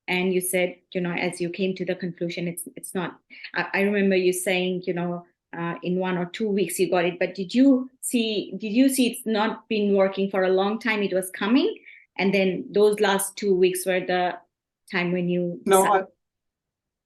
And you said, as you came to the conclusion, it's not. I remember you saying, in 1 or 2 weeks you got it, but did you see it's not been working for a long time, it was coming, and then those last 2 weeks were the time when you decided?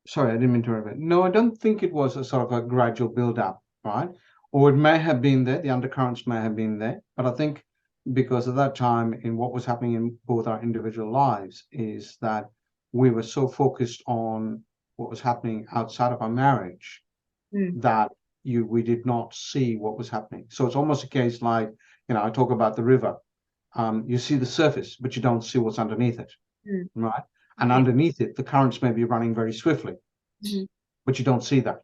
Sorry, I didn't mean to interrupt. No, I don't think it was a sort of a gradual build-up, right? Or it may have been there, the undercurrents may have been there, but I think because at that time, in what was happening in both our individual lives, is that we were so focused on what was happening outside of our marriage that we did not see what was happening. So it's almost a case like, I talk about the river. You see the surface, but you don't see what's underneath it, right? And underneath it, the currents may be running very swiftly, but you don't see that.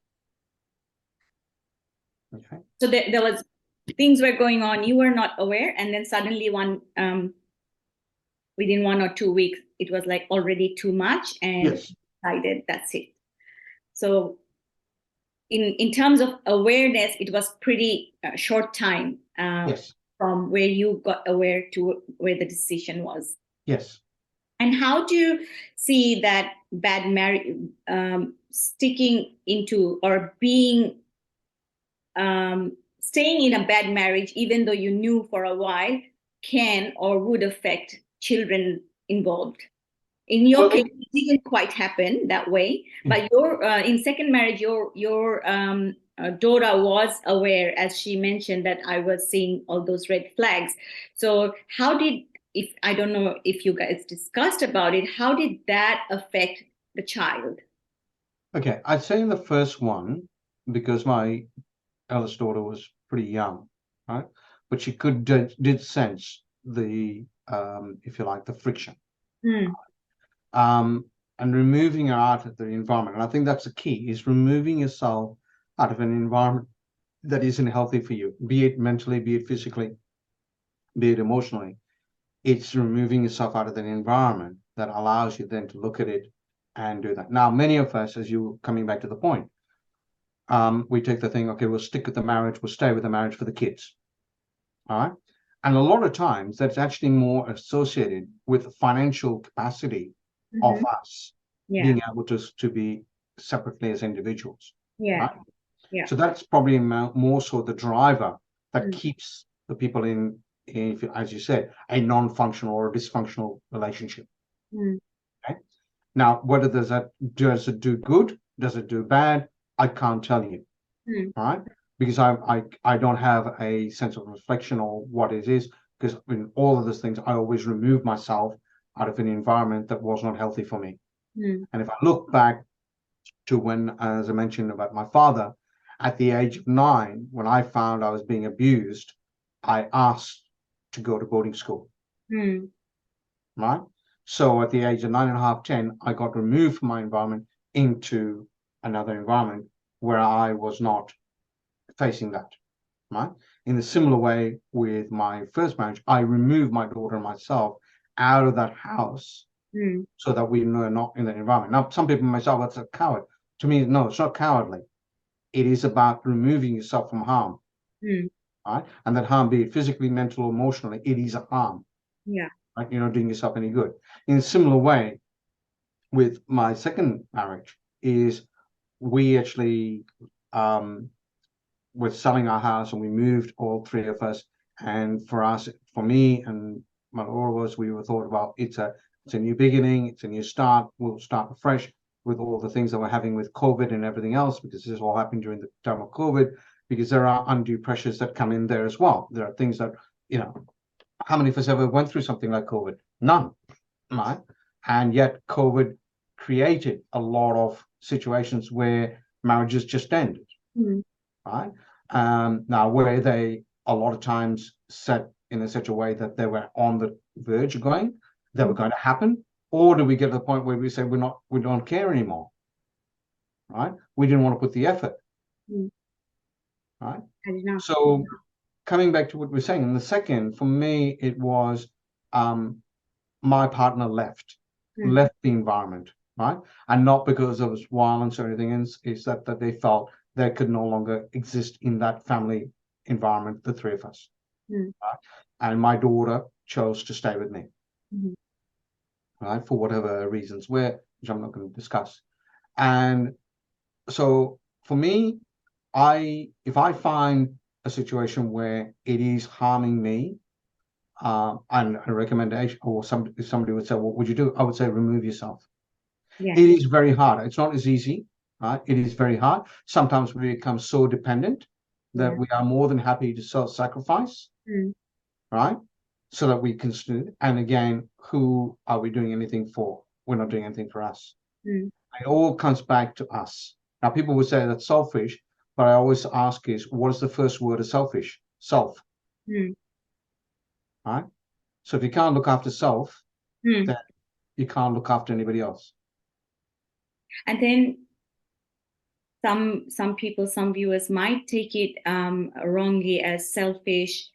Okay. So there was things were going on, you were not aware, and then suddenly within 1 or 2 weeks, it was like already too much, and decided that's it. So in terms of awareness, it was pretty short time from where you got aware to where the decision was. Yes. And how do you see that bad marriage sticking into or being staying in a bad marriage, even though you knew for a while, can or would affect children involved? In your case, it didn't quite happen that way, but your in second marriage, your daughter was aware, as she mentioned, that I was seeing all those red flags. So how did, if I don't know if you guys discussed about it, how did that affect the child? Okay, I'd say in the first one, because my eldest daughter was pretty young, right? But she did sense the if you like, the friction. And removing her out of the environment. And I think that's the key, is removing yourself out of an environment that isn't healthy for you, be it mentally, be it physically, be it emotionally. It's removing yourself out of an environment that allows you then to look at it and do that. Now, many of us, as you coming back to the point, we take the thing, okay, we'll stick with the marriage, we'll stay with the marriage for the kids. All right. And a lot of times that's actually more associated with financial capacity of us being able to be separately as individuals. Right? So that's probably more so the driver that keeps the people in, as you said, a non-functional or a dysfunctional relationship. Okay? Now, whether does it do good? Does it do bad? I can't tell you. Right? Because I don't have a sense of reflection or what it is, because in all of those things, I always remove myself out of an environment that was not healthy for me. And if I look back to when, as I mentioned about my father, at the age of 9, when I found I was being abused, I asked to go to boarding school. Right? So at the age of 9.5, 10, I got removed from my environment into another environment where I was not facing that. Right? In a similar way with my first marriage, I removed my daughter and myself out of that house so that we were not in that environment. Now, some people may say, well, that's a coward. To me, no, it's not cowardly. It is about removing yourself from harm. Right? And that harm, be it physically, mentally, emotionally, it is a harm. Right? You're not doing yourself any good. In a similar way, with my second marriage, is we actually were selling our house, and we moved, all three of us, And for us, for me and my Laura was, we were thought about it's a new beginning, it's a new start. We'll start afresh with all the things that we're having with COVID and everything else, because this all happened during the time of COVID, because there are undue pressures that come in there as well. There are things that, how many of us ever went through something like COVID? None, right? And yet COVID created a lot of situations where marriages just ended, right? Now, were they a lot of times set in such a way that they were on the verge of going, that were going to happen? Or do we get to the point where we say we don't care anymore, right? We didn't want to put the effort, right? So coming back to what we're saying, in the second, for me, it was my partner left the environment, right? And not because there was violence or anything else, it's that they felt they could no longer exist in that family environment, the three of us. Right? And my daughter chose to stay with me, right, for whatever reasons were, which I'm not going to discuss. And so for me, if I find a situation where it is harming me, and a recommendation, or if somebody would say, what would you do? I would say, remove yourself. It is very hard. It's not as easy, right? It is very hard. Sometimes we become so dependent that we are more than happy to self-sacrifice, right? So that we can, and again, who are we doing anything for? We're not doing anything for us. It all comes back to us. Now, people would say that's selfish, but I always ask is, what is the first word of selfish? Self. Right? So if you can't look after self, then you can't look after anybody else. And then some people, some viewers might take it wrongly as selfish,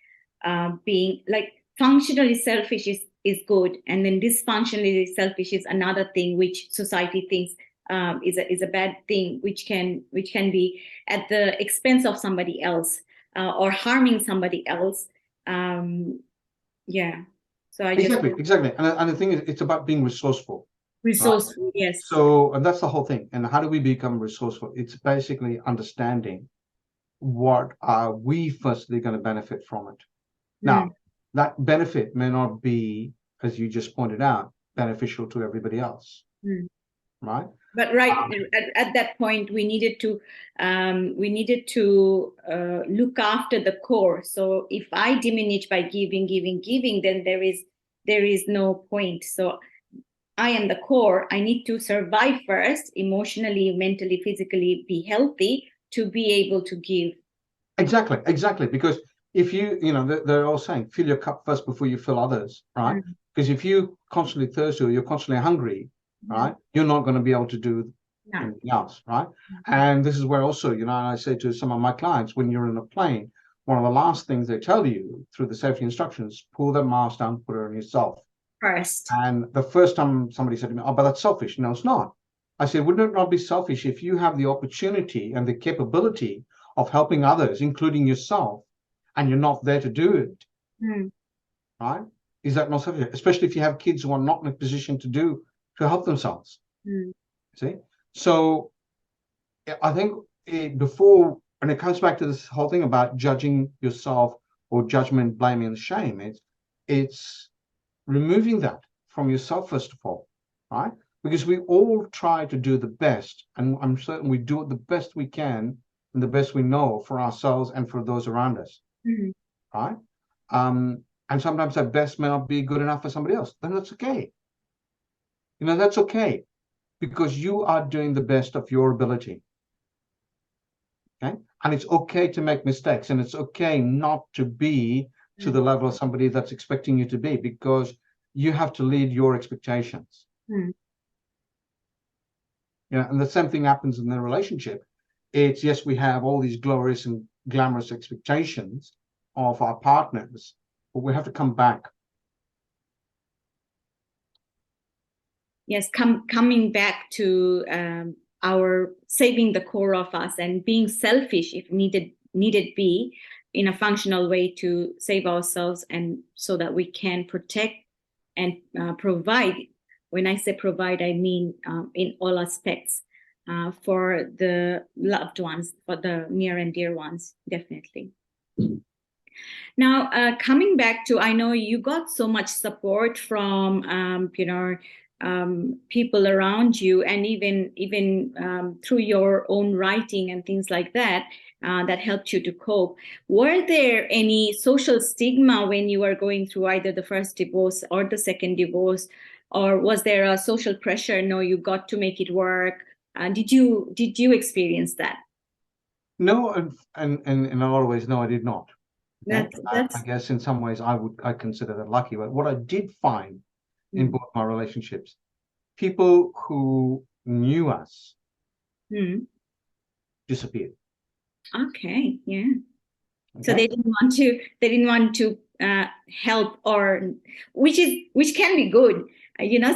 being like functionally selfish is good, and then dysfunctionally selfish is another thing which society thinks is a bad thing, which can be at the expense of somebody else, or harming somebody else. So I exactly. And the thing is, it's about being resourceful. Resourceful, right? Yes. So, and that's the whole thing. And how do we become resourceful? It's basically understanding what are we firstly going to benefit from it. Now, that benefit may not be, as you just pointed out, beneficial to everybody else, right? But at that point, we needed to look after the core. So if I diminish by giving, then there is no point. So I am the core. I need to survive first, emotionally, mentally, physically, be healthy to be able to give. Exactly. Because if they're all saying, fill your cup first before you fill others, right? Because if you constantly thirsty or you're constantly hungry, right, you're not going to be able to do anything else, right? And this is where also, I say to some of my clients, when you're in a plane, one of the last things they tell you through the safety instructions, pull that mask down, put it on yourself first. And the first time somebody said to me, oh, but that's selfish. No, it's not. I said, wouldn't it not be selfish if you have the opportunity and the capability of helping others, including yourself, and you're not there to do it, right? Is that not selfish? Especially if you have kids who are not in a position to help themselves. See? So I think when it comes back to this whole thing about judging yourself or judgment, blaming, and shame, it's removing that from yourself, first of all, right? Because we all try to do the best, and I'm certain we do it the best we can and the best we know for ourselves and for those around us, right? And sometimes that best may not be good enough for somebody else. Then that's okay. That's okay, because you are doing the best of your ability. Okay, and it's okay to make mistakes, and it's okay not to be to the level of somebody that's expecting you to be, because you have to lead your expectations. And the same thing happens in the relationship. It's, yes, we have all these glorious and glamorous expectations of our partners, but we have to come back. Yes, coming back to our saving the core of us and being selfish if needed be, in a functional way to save ourselves, and so that we can protect and provide. When I say provide, I mean in all aspects, for the loved ones, for the near and dear ones, definitely. Now, coming back to, I know you got so much support from, people around you, and even through your own writing and things like that, that helped you to cope. Were there any social stigma when you were going through either the first divorce or the second divorce, or was there a social pressure? No, you got to make it work. Did you experience that? No, and in a lot of ways, no, I did not. Okay. I That's guess in some ways I consider that lucky. But what I did find in mm, both my relationships, people who knew us mm, disappeared. okay, yeah. So Okay. they didn't want to help, or which can be good.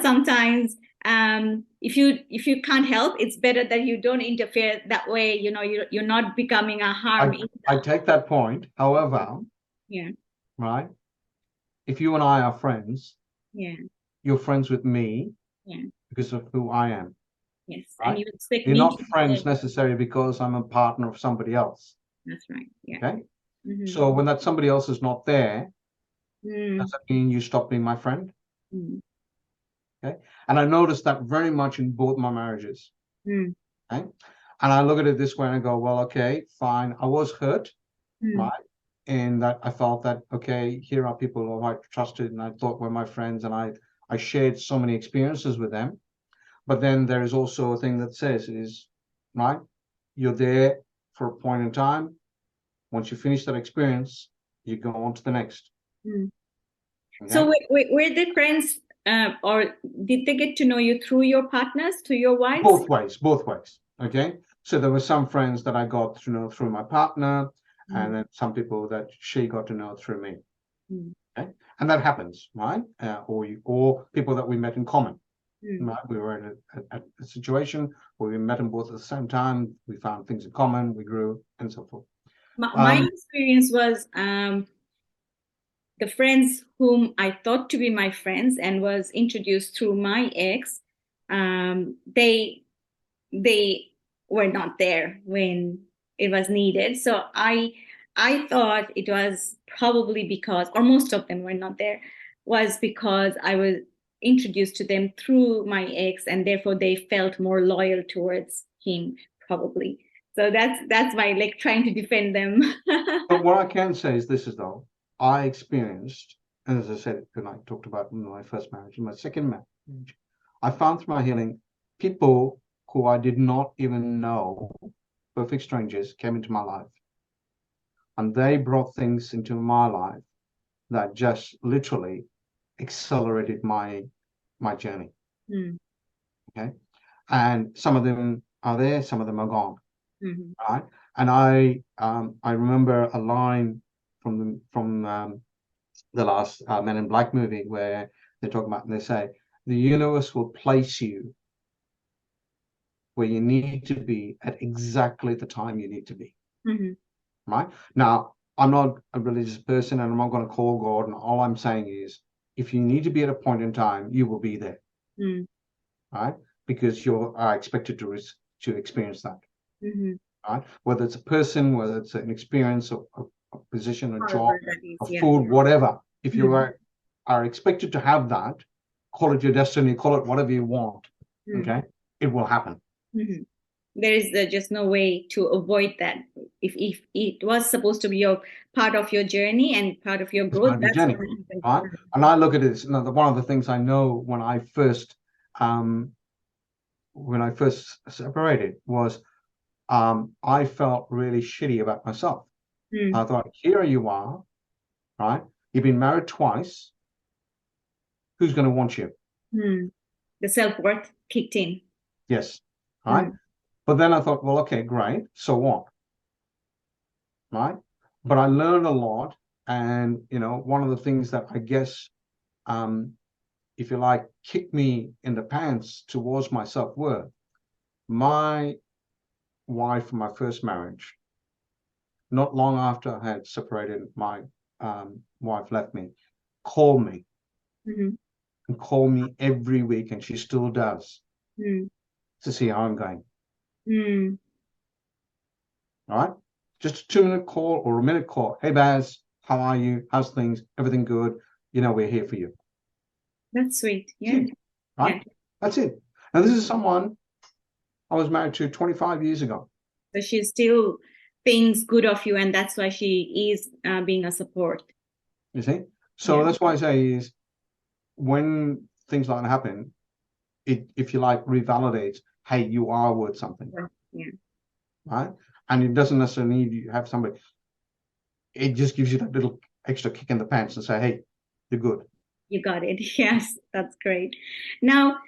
Sometimes if you can't help, it's better that you don't interfere. That way, you're not becoming a harm. I take that point. However, Yeah, right, if you and I are friends, yeah, you're friends with me yeah. because of who I am, Yes, and right? you expect You're me not to be there. friends necessarily because I'm a partner of somebody else. That's right. Yeah. Okay. Mm-hmm. So when that somebody else is not there, Mm, does that mean you stop being my friend? mm, Okay. And I noticed that very much in both my marriages. mm, Okay. And I look at it this way and I go, well, okay, fine. I was hurt, mm, right? And that I felt that, okay, here are people who I trusted and I thought were my friends, and I shared so many experiences with them. But then there is also a thing that says is, right, you're there for a point in time. Once you finish that experience, you go on to the next. mm. So Okay. were they friends, or did they get to know you through your partners, through your wives? Both ways, both ways. Okay. So there were some friends that I got to know through my partner, and Mm, then some people that she got to know through me. mm, Okay. And that happens, right? Or people that we met in common. mm. Right? We were in a situation where we met them both at the same time. We found things in common. We grew, and so forth. My Um, experience was, the friends whom I thought to be my friends and was introduced through my ex, they were not there when it was needed. So I thought it was probably because, or most of them were not there, was because I was introduced to them through my ex, and therefore they felt more loyal towards him, probably. So that's why, like, trying to defend them. but what I can say is this: is though I experienced, and as I said, when I talked about my first marriage and my second marriage, I found through my healing people who I did not even know, perfect strangers, came into my life, and they brought things into my life that just literally accelerated my journey. Mm, Okay. And some of them are there, some of them are gone. mhm, Right. And I remember a line from the last Men in Black movie where they talk about, and they say, the universe will place you where you need to be at exactly the time you need to be. mhm, Right. Now, I'm not a religious person and I'm not going to call God. And all I'm saying is, if you need to be at a point in time, you will be there. mm, Right. Because you are expected to experience that. mhm. Right? Whether it's a person, whether it's an experience, a position, a job, However that is, a yeah. food, whatever. If you Mhm, are expected to have that, call it your destiny, call it whatever you want. mm, Okay, it will happen. mhm. There is just no way to avoid that. If it was supposed to be your part of your journey and part of your It's going growth, to be that's Jenny, going to happen. right? And I look at it. One of the things I know um, when I first separated was I felt really shitty about myself. Mm, I thought, here you are, right? You've been married twice. Who's going to want you? mm. The self-worth kicked in. Yes. Right. Mm, But then I thought, well, okay, great. So what? Right. But I learned a lot. And, one of the things that I guess, um, if you like, kicked me in the pants towards my self-worth, my wife from my first marriage, not long after I had separated, my wife left me, called me mhm, and called me every week. And she still does, mm, to see how I'm going. mm, All right. Just a 2-minute call or a minute call. Hey, Baz, how are you? How's things? Everything good? You know, we're here for you. That's sweet. That's Yeah. it, right? Yeah. That's it. Now, this is someone I was married to 25 years ago. So she still thinks good of you, and that's why she is being a support. You see? So Yeah. that's why I say is when things like that happen, it, if you like, revalidates, hey, you are worth something, Yeah. right? And it doesn't necessarily need you have somebody. It just gives you that little extra kick in the pants and say, hey, you're good. You got it. Yes, that's great. Now,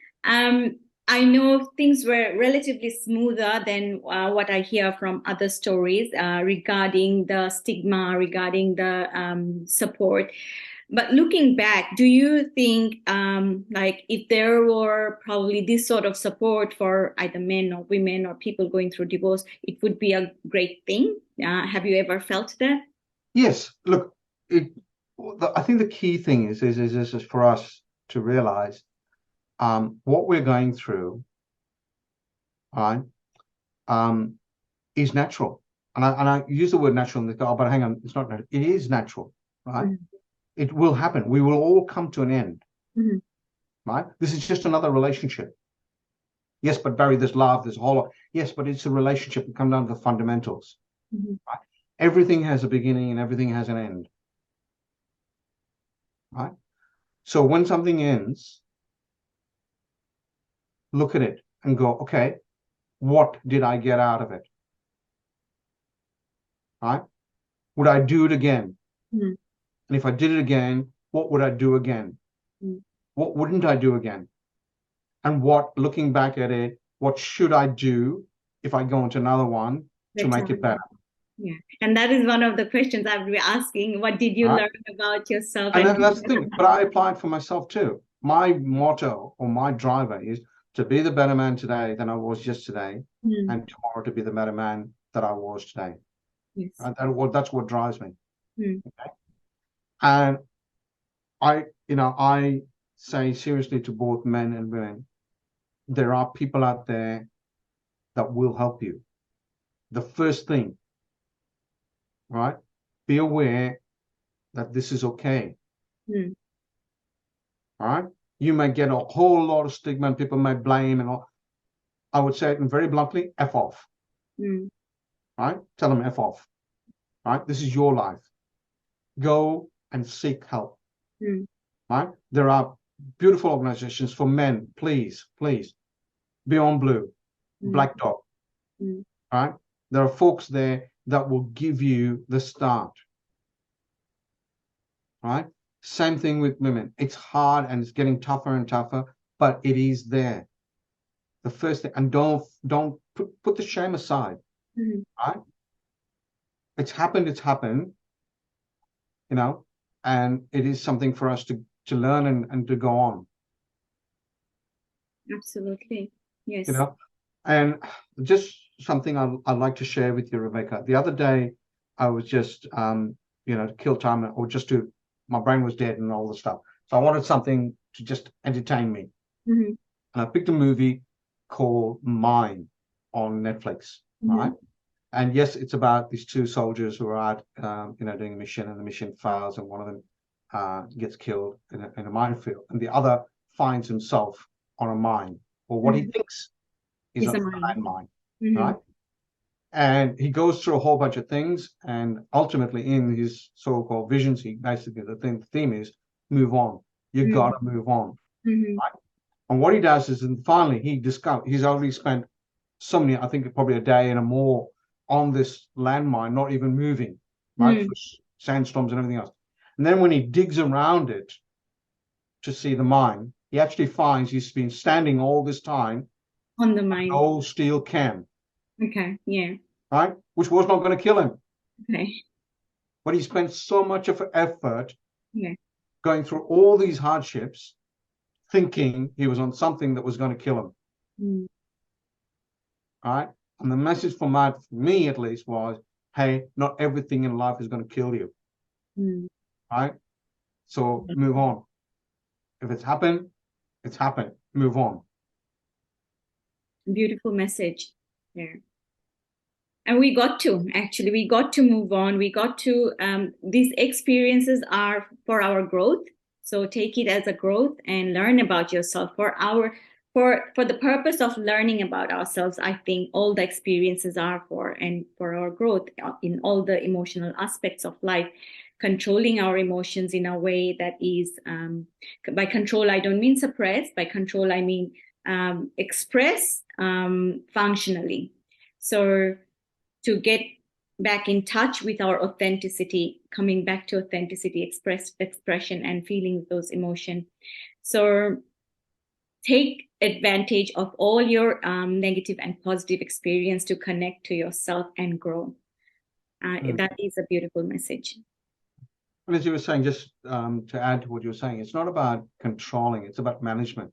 I know things were relatively smoother than what I hear from other stories regarding the stigma, regarding the support. But looking back, do you think like if there were probably this sort of support for either men or women or people going through divorce, it would be a great thing? Have you ever felt that? Yes, look, it, I think the key thing is for us to realize what we're going through, right, is natural. And I use the word natural and they go, oh, but hang on, it's not natural. It is natural, right? Mm-hmm. It will happen. We will all come to an end, Mm-hmm. right? This is just another relationship. Yes, but Barry, there's love, there's a whole lot. Yes, but it's a relationship. We come down to the fundamentals. Mm-hmm. Right? Everything has a beginning and everything has an end, right? So when something ends, look at it and go, okay, what did I get out of it? Right? Would I do it again? Mm-hmm. And if I did it again, what would I do again? Mm-hmm. What wouldn't I do again? And what, looking back at it, what should I do if I go into another one to make it better? Yeah, and that is one of the questions I would be asking. What did you Right? learn about yourself? And And that's the thing. But I applied for myself too. My motto or my driver is to be the better man today than I was yesterday, and tomorrow to be the better man that I was today. yes. And that's what drives me. Mm. Okay? And I say seriously to both men and women, there are people out there that will help you. The first thing, right? Be aware that this is okay. Mm. All right. You may get a whole lot of stigma and people may blame and all. I would say it very bluntly, F off. Mm. Right? Tell them F off. Right? This is your life. Go and seek help. Mm. Right? There are beautiful organizations for men. Please, please. Beyond Blue, Black Dog. Mm. Right? There are folks there that will give you the start. Right? Same thing with women. It's hard and it's getting tougher and tougher, but it is there. The first thing, and don't put the shame aside. Mm. Right? It's happened, and it is something for us to learn and to go on. Absolutely. Yes. And just something I'd like to share with you, Rebecca. The other day, I was just, to kill time or my brain was dead and all the stuff. So I wanted something to just entertain me. Mm-hmm. And I picked a movie called Mine on Netflix, right? And yes, it's about these two soldiers who are out, doing a mission, and the mission fails, and one of them gets killed in a minefield, and the other finds himself on a mine, or what he thinks is a landmine, right? And he goes through a whole bunch of things, and ultimately, in his so-called visions, he basically the theme is move on. You gotta move on, right? And what he does is, and finally, he's already spent so many, I think probably a day and a more on this landmine, not even moving, right? For sandstorms and everything else. And then when he digs around it to see the mine, he actually finds he's been standing all this time on the mine. Old steel can. Okay, yeah. Right? Which was not going to kill him. Okay. But he spent so much of effort yeah. going through all these hardships, thinking he was on something that was going to kill him. Right? And the message from that, for me at least, was, hey, not everything in life is going to kill you. Right? So move on. If it's happened, it's happened. Move on. Beautiful message. Yeah. And we got to move on. We got to, these experiences are for our growth. So take it as a growth and learn about yourself for the purpose of learning about ourselves. I think all the experiences are for our growth in all the emotional aspects of life, controlling our emotions in a way that is, by control, I don't mean suppress. By control, I mean express functionally. So to get back in touch with our authenticity, coming back to authenticity, expression and feeling those emotions. So take advantage of all your negative and positive experience to connect to yourself and grow. That is a beautiful message. And as you were saying, just to add to what you were saying, it's not about controlling, it's about management.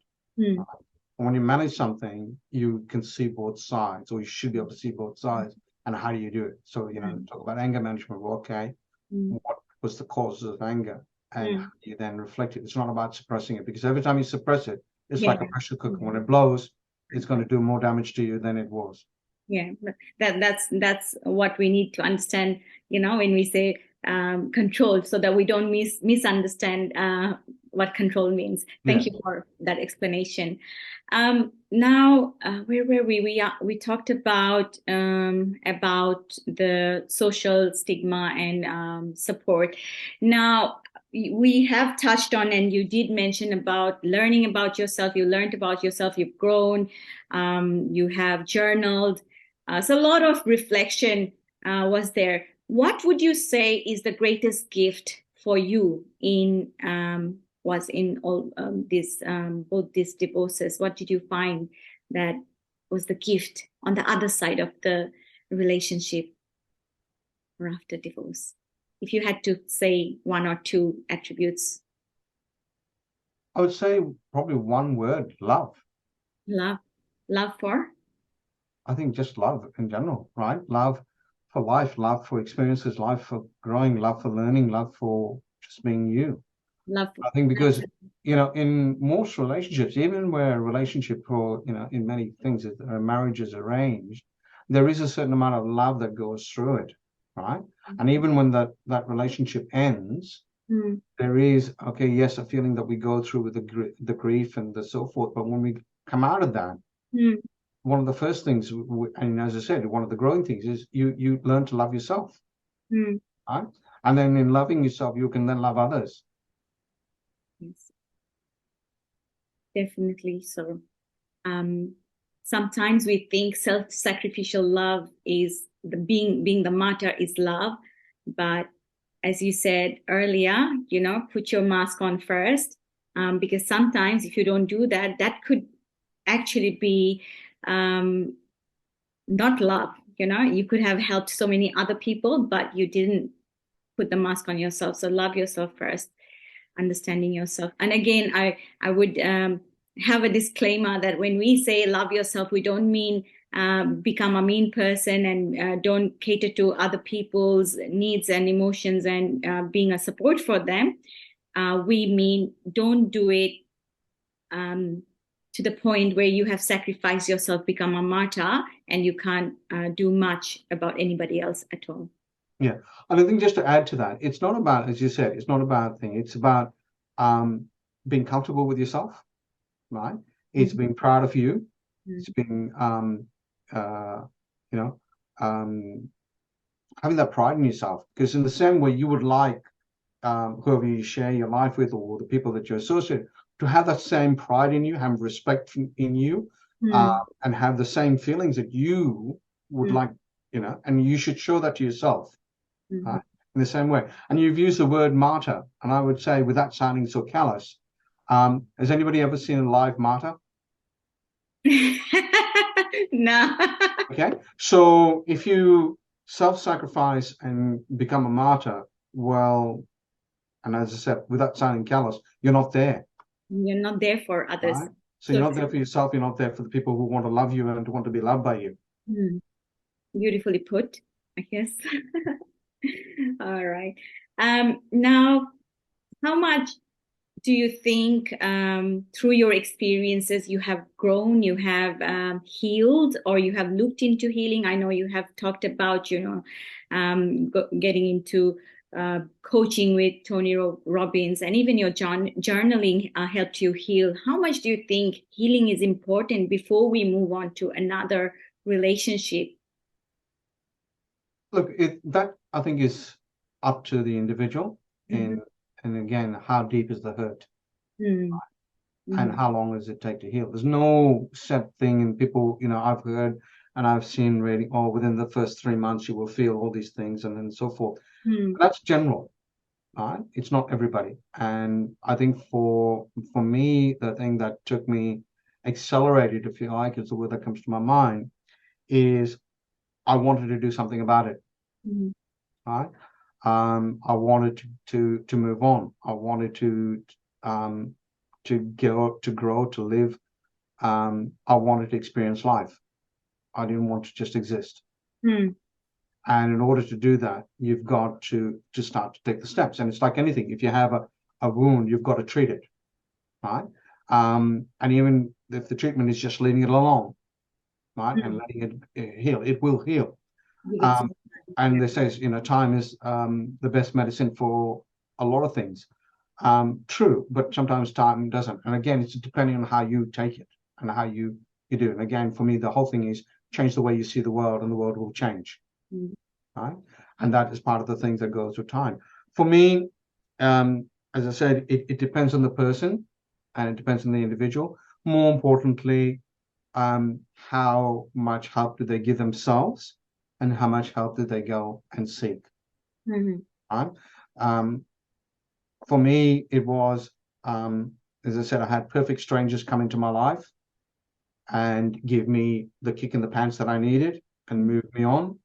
When you manage something, you can see both sides, or you should be able to see both sides. And how do you do it? So, talk about anger management. Well, okay, what was the causes of anger? And how do you then reflect it? It's not about suppressing it, because every time you suppress it, it's like a pressure cooker. When it blows, it's going to do more damage to you than it was. Yeah, that's what we need to understand, when we say control, so that we don't misunderstand what control means. Thank you for that explanation. Now, where were we? We talked about the social stigma and support. Now, we have touched on, and you did mention about learning about yourself. You learned about yourself. You've grown. You have journaled. So a lot of reflection was there. What would you say is the greatest gift for you in all both these divorces? What did you find that was the gift on the other side of the relationship or after divorce? If you had to say one or two attributes. I would say probably one word: love. Love for? I think just love in general, right? Love for life, love for experiences, love for growing, love for learning, love for just being you. Love. I think because, in most relationships, even where a relationship for, in many things, marriage is arranged, there is a certain amount of love that goes through it, right? And even when that relationship ends, there is, okay, yes, a feeling that we go through with the grief and the so forth. But when we come out of that, one of the first things, and as I said, one of the growing things is you learn to love yourself, right? And then in loving yourself, you can then love others. Yes, definitely. So sometimes we think self-sacrificial love is being the martyr is love, but as you said earlier, put your mask on first, because sometimes if you don't do that, that could actually be not love. You could have helped so many other people, but you didn't put the mask on yourself. So love yourself first, understanding yourself. And again, I would have a disclaimer that when we say love yourself, we don't mean become a mean person and don't cater to other people's needs and emotions and being a support for them. We mean don't do it to the point where you have sacrificed yourself, become a martyr, and you can't do much about anybody else at all. Yeah. And I think just to add to that, it's not about, as you said, it's not a bad thing. It's about being comfortable with yourself, right? It's being proud of you. It's being, having that pride in yourself. Because in the same way you would like whoever you share your life with or the people that you associate to have that same pride in you, have respect in you, and have the same feelings that you would like, and you should show that to yourself. In the same way. And you've used the word martyr, and I would say, without sounding so callous, has anybody ever seen a live martyr? No. Okay, so if you self-sacrifice and become a martyr, well, and as I said, without sounding callous, you're not there. You're not there for others. Right? So you're not there for yourself, you're not there for the people who want to love you and want to be loved by you. Beautifully put, I guess. All right. Now, how much do you think through your experiences you have grown, you have healed, or you have looked into healing? I know you have talked about, getting into coaching with Tony Robbins, and even your journaling helped you heal. How much do you think healing is important before we move on to another relationship? Look, that I think is up to the individual, Mm-hmm. and again, how deep is the hurt, Mm-hmm. and how long does it take to heal? There's no set thing, and people, I've heard and I've seen really, oh, within the first 3 months you will feel all these things, and then so forth. Mm-hmm. That's general, right? It's not everybody, and I think for me, the thing that took me accelerated, if you like, is the word that comes to my mind, is I wanted to do something about it. Mm-hmm. Right? I wanted to move on. I wanted to go, to grow, to live. I wanted to experience life. I didn't want to just exist. Mm-hmm. And in order to do that, you've got to start to take the steps. And it's like anything. If you have a wound, you've got to treat it, right? And even if the treatment is just leaving it alone, right, and letting it heal, it will heal. And they say, time is the best medicine for a lot of things. True, but sometimes time doesn't. And again, it's depending on how you take it and how you do. And again, for me, the whole thing is change the way you see the world, and the world will change. Right? And that is part of the things that goes with time. For me, as I said, it depends on the person, and it depends on the individual. More importantly, how much help do they give themselves, and how much help did they go and seek? Right? For me, it was, as I said, I had perfect strangers come into my life and give me the kick in the pants that I needed and move me on.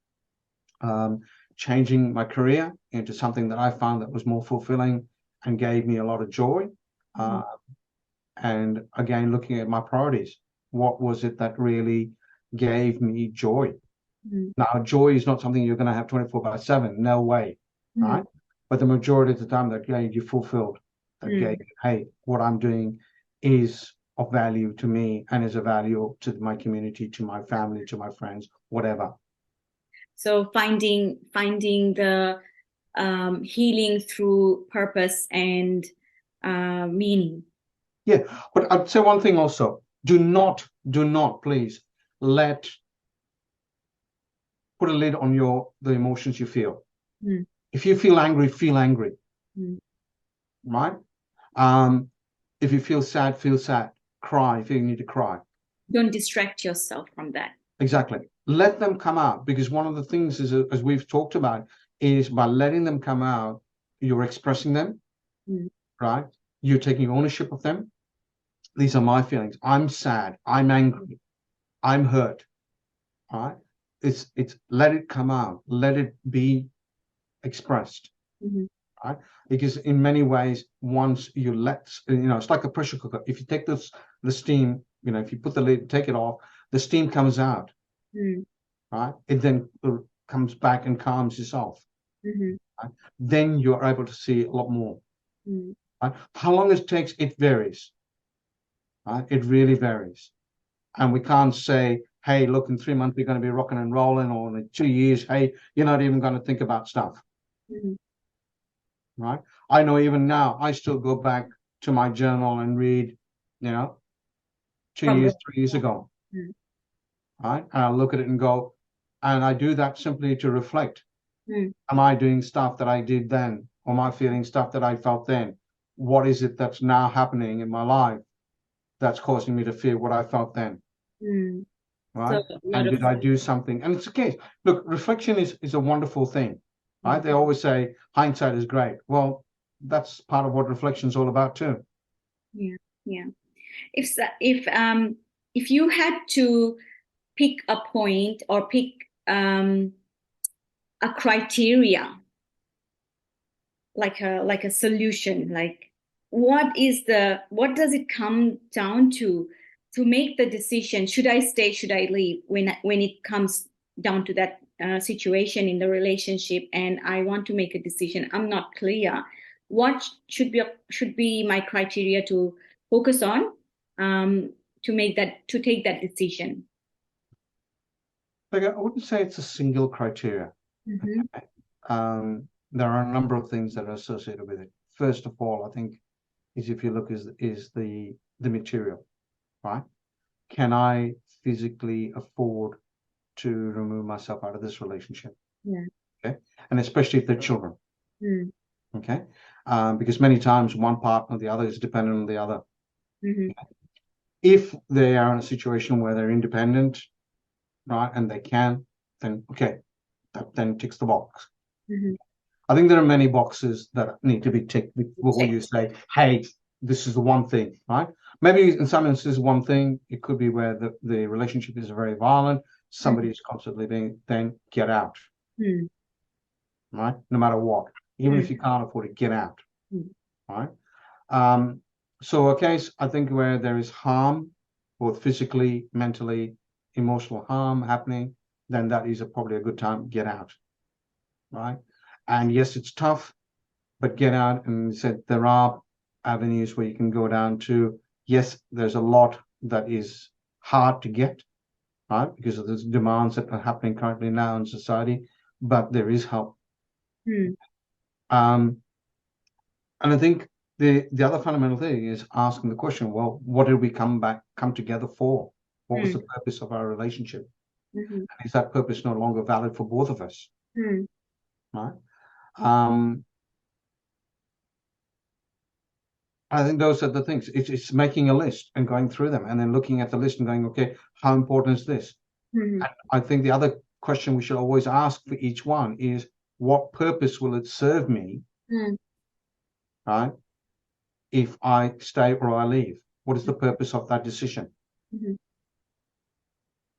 Changing my career into something that I found that was more fulfilling and gave me a lot of joy. And again, looking at my priorities, what was it that really gave me joy? Now, joy is not something you're going to have 24/7. No way, right? But the majority of the time that gave you fulfilled, that gave you, hey, what I'm doing is of value to me and is a value to my community, to my family, to my friends, whatever. So finding the healing through purpose and meaning. Yeah, but I'd say one thing also: do not please put a lid on the emotions you feel. If you feel angry, right? If you feel sad, cry if you need to cry. Don't distract yourself from that. Exactly. Let them come out, because one of the things is, as we've talked about, is by letting them come out, you're expressing them, right? You're taking ownership of them. These are my feelings. I'm sad. I'm angry. I'm hurt. All right. It's let it come out. Let it be expressed. Right? Because in many ways, once you let, it's like a pressure cooker. If you take the steam, if you put the lid, take it off, the steam comes out. Right? It then comes back and calms yourself. Right? Then you're able to see a lot more. Right? How long it takes, it varies. Right? It really varies. And we can't say, hey, look, in 3 months we're going to be rocking and rolling, or in 2 years, hey, you're not even going to think about stuff. Right? I know even now, I still go back to my journal and read, 2 years, 3 years ago. Right? And I look at it and go, and I do that simply to reflect. Am I doing stuff that I did then? Or am I feeling stuff that I felt then? What is it that's now happening in my life that's causing me to feel what I felt then? Right? So, and did I do something? And it's the case. Look, reflection is a wonderful thing. Right? They always say hindsight is great. Well, that's part of what reflection is all about too. Yeah. If you had to pick a point or pick a criteria, like a solution, like what does it come down to make the decision, should I stay, should I leave, when it comes down to that situation in the relationship, and I want to make a decision, I'm not clear, what should be my criteria to focus on to take that decision? Like, I wouldn't say it's a single criteria. There are a number of things that are associated with it. First of all, I think is if you look is the material, right? Can I physically afford to remove myself out of this relationship? Yeah. Okay. And especially if they're children. Mm. Okay. Because many times one partner or the other is dependent on the other. Mm-hmm. If they are in a situation where they're independent, right, and they can, then okay, that then ticks the box. Mm-hmm. I think there are many boxes that need to be ticked before you say, hey, this is the one thing, right? Maybe in some instances, one thing, it could be where the relationship is very violent, somebody is constantly being, then get out, right? No matter what, even if you can't afford it, get out, right? So a case, I think, where there is harm, both physically, mentally, emotional harm happening, then that is probably a good time to get out, right? And yes, it's tough, but get out. And said there are avenues where you can go down to. Yes, there's a lot that is hard to get, right, because of the demands that are happening currently now in society, but there is help. And I think the other fundamental thing is asking the question, well, what did we come together for? What was the purpose of our relationship? And is that purpose no longer valid for both of us? Right? I think those are the things. It's making a list and going through them and then looking at the list and going, okay, how important is this? And I think the other question we should always ask for each one is, what purpose will it serve me? Right? If I stay or I leave, what is the purpose of that decision?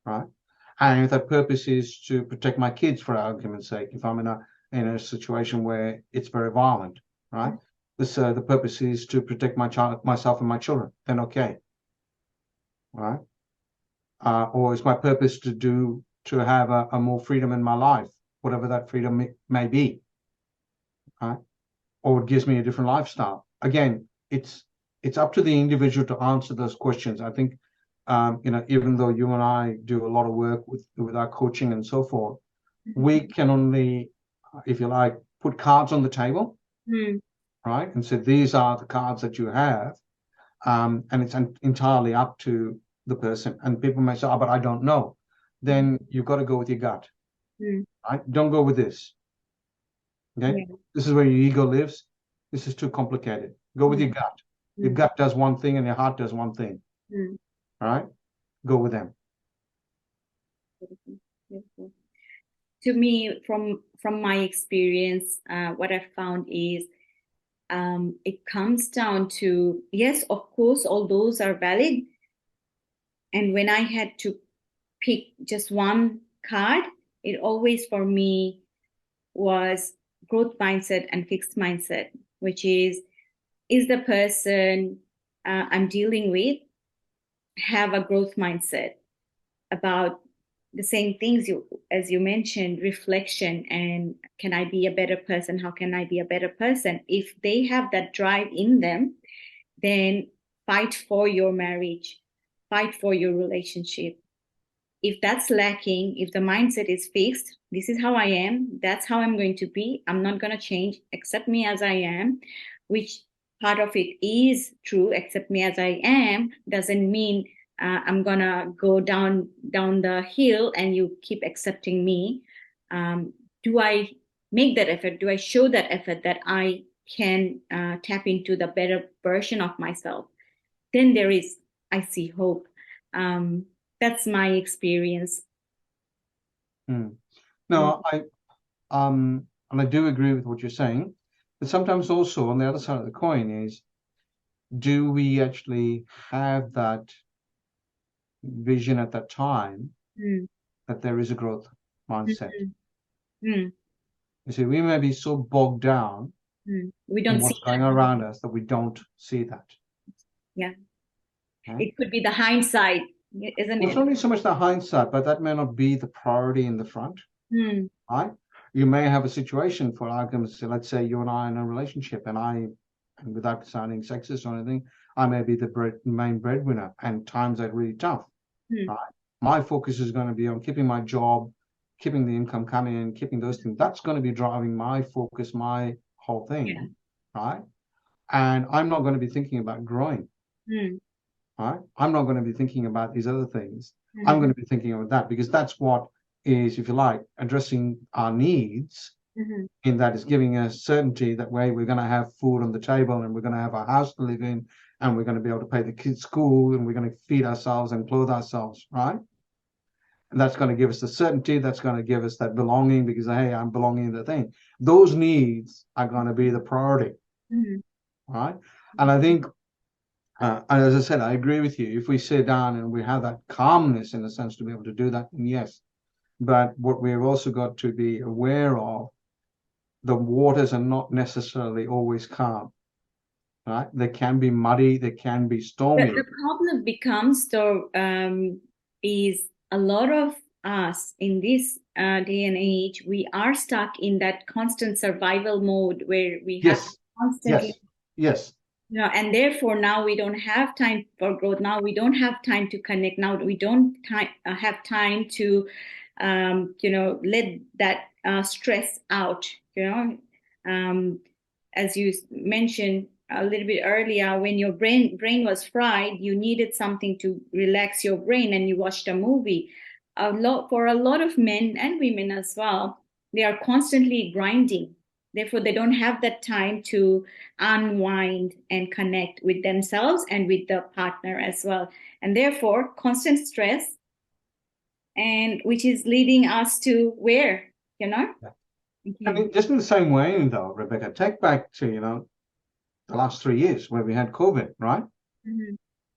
Right? And if that purpose is to protect my kids, for argument's sake, if I'm in a situation where it's very violent, right? The purpose is to protect myself and my children, then okay. Right? Or is my purpose to have a more freedom in my life, whatever that freedom may be, right? Or it gives me a different lifestyle. Again, it's up to the individual to answer those questions. I think, even though you and I do a lot of work with our coaching and so forth, we can only, if you like, put cards on the table, right? And so these are the cards that you have, and it's entirely up to the person. And people may say, oh, but I don't know. Then you've got to go with your gut, right? Don't go with this. Okay, this is where your ego lives. This is too complicated. Go with your gut. Your gut does one thing and your heart does one thing. All right, go with them. To me, from my experience, what I've found is it comes down to, yes, of course, all those are valid. And when I had to pick just one card, it always for me was growth mindset and fixed mindset, which is the person I'm dealing with have a growth mindset about the same things as you mentioned, reflection, and can I be a better person? How can I be a better person? If they have that drive in them, then fight for your marriage, fight for your relationship. If that's lacking, if the mindset is fixed, this is how I am, that's how I'm going to be, I'm not going to change, accept me as I am, which part of it is true, accept me as I am, doesn't mean I'm going to go down the hill and you keep accepting me. Do I make that effort? Do I show that effort that I can tap into the better version of myself? Then I see hope. That's my experience. No, and I do agree with what you're saying, but sometimes also on the other side of the coin is, do we actually have that vision at that time that there is a growth mindset? You see, we may be so bogged down we don't in what's going on around us that we don't see that. Yeah. Okay? It could be the hindsight, isn't it? It's not only so much the hindsight, but that may not be the priority in the front, right? you may have a situation, for argument's sake, let's say you and I are in a relationship, and without sounding sexist or anything, I may be the main breadwinner, and times are really tough. Right? My focus is going to be on keeping my job, keeping the income coming in, keeping those things. That's going to be driving my focus, my whole thing, right? And I'm not going to be thinking about growing, right? I'm not going to be thinking about these other things. I'm going to be thinking about that, because that's what is, if you like, addressing our needs, in that is giving us certainty that way we're going to have food on the table, and we're going to have a house to live in, and we're going to be able to pay the kids' school, and we're going to feed ourselves and clothe ourselves, right? And that's going to give us the certainty, that's going to give us that belonging, because, hey, I'm belonging in the thing. Those needs are going to be the priority, right? And I think, as I said, I agree with you. If we sit down and we have that calmness, in a sense, to be able to do that, then yes. But what we've also got to be aware of, the waters are not necessarily always calm, right? They can be muddy, they can be stormy. The problem becomes, though, is a lot of us in this day and age, we are stuck in that constant survival mode where we have to constantly, yes. And therefore now we don't have time for growth. Now we don't have time to connect. Now we don't have time to, let that stress out. As you mentioned a little bit earlier, when your brain was fried, you needed something to relax your brain, and you watched a movie. For a lot of men and women as well, they are constantly grinding. Therefore, they don't have that time to unwind and connect with themselves and with the partner as well. And therefore, constant stress, and which is leading us to where, I mean, just in the same way, though, Rebecca, take back to, the last 3 years where we had COVID, right?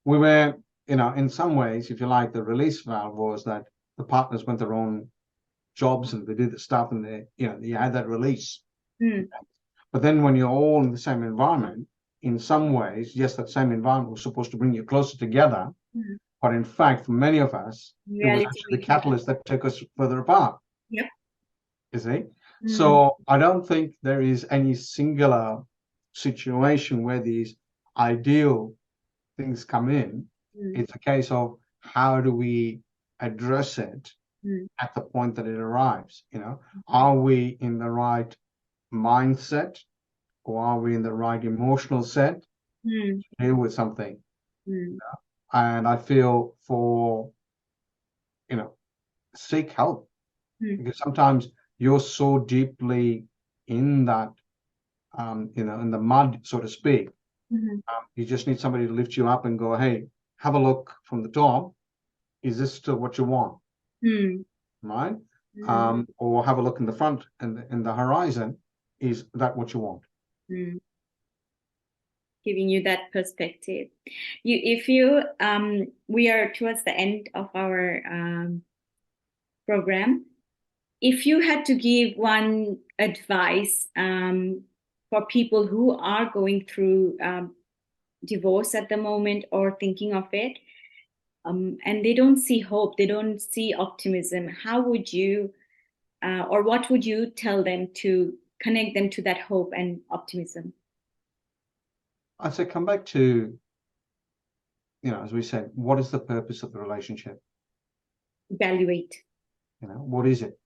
We were, in some ways, if you like, the release valve was that the partners went their own jobs and they did the stuff, and you had that release. But then when you're all in the same environment, in some ways, yes, that same environment was supposed to bring you closer together. But in fact, for many of us, it was actually the catalyst that took us further apart. Yep. You see? So I don't think there is any singular situation where these ideal things come in. It's a case of how do we address it at the point that it arrives. Are we in the right mindset, or are we in the right emotional set to deal with something? And I feel seek help, because sometimes you're so deeply in that, in the mud, so to speak. You just need somebody to lift you up and go, hey, have a look from the top. Is this still what you want? Right? Or have a look in the front and in the horizon. Is that what you want? Giving you that perspective. We are towards the end of our program. If you had to give one advice for people who are going through divorce at the moment or thinking of it, and they don't see hope, they don't see optimism, how would you, or what would you tell them to connect them to that hope and optimism? I'd say come back to, as we said, what is the purpose of the relationship? Evaluate. What is it?